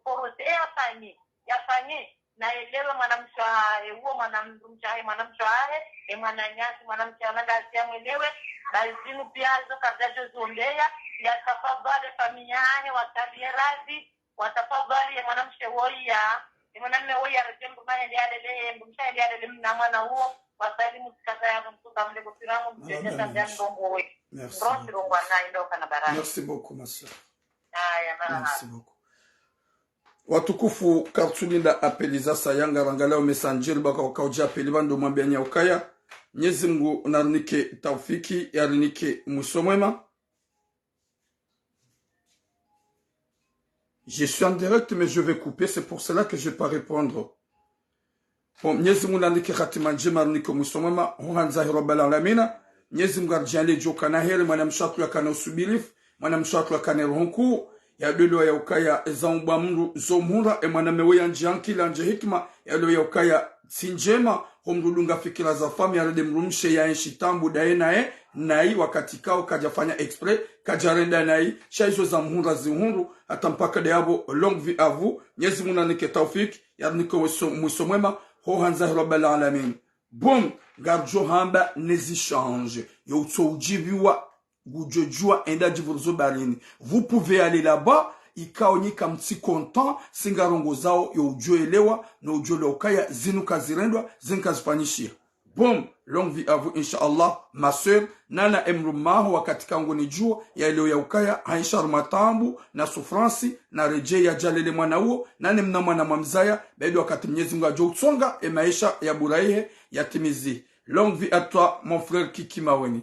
force yafanye na elewe mwanamshae huo mwanamshae mwananyasi mwanamshae ndio mwelewe bazinu pia hizo kazajo zombea ya tafadhali familia yake watabie radhi watafadhali mwanamshae woya mwanamume woya rejembo mahali alele mbumshae alele na mwana huo wasali msikata ya mtuka mle kufirangu mjeza ndio ndongo wewe merci beaucoup ma sœur merci beaucoup watukufu kartulinda apeliza sayanga rangalao mesanjiri baka wakauja apeli bando mwambia nyaukaya Mwenyezi Mungu narunike taufiki yarunike musomwema. Je suis en direct mais je vais couper, c'est pour cela que je vais pas répondre. Bon, Mwenyezi Mungu narunike khatima njema yarunike musomwema huanza hirobala alamina. Mwenyezi Mungu arjale joka na heri mwanamshatu ya kana usubirifu mwanamshatu ya kana rohonku ya dolo ya ukaya zaumba mundu zomhura mwanamewe ya njiankila nje hikma ya dolo ya ukaya sinjema homrudunga fikira za fami ya rede mrumshe ya enshitambu dae nae wakati kao kajafanya expre kajarenda nae shaizo za mhura zihundu hata mpaka deabo longue vie à vous Mwenyezi Mungu anike taufiki ya niko musomwema ho hanza rabbil alamin bon garjo hamba nezi change yo utso ujibiwa gujojua enda jivuruzo barini vous pouvez aller là-bas ikaonyika mti content singarongo zao yo ujoelewa na ujole ukaya zinu kazirendwa zinkazifanyishia Bon, longue vie à vous, Inch'Allah. Ma soeur, nana emrumaho wakati kangu ni jua ya ilio ya ukaya, haishar matambu, na sufransi, na reje ya jalele mwana uo, nane mna mwana mamzaya, bedu wakati Mwenyezi Mungu ajou tsonga, e maisha ya buraihe, ya timizi. Longue vie à toi, mon frère Kiki Maweni.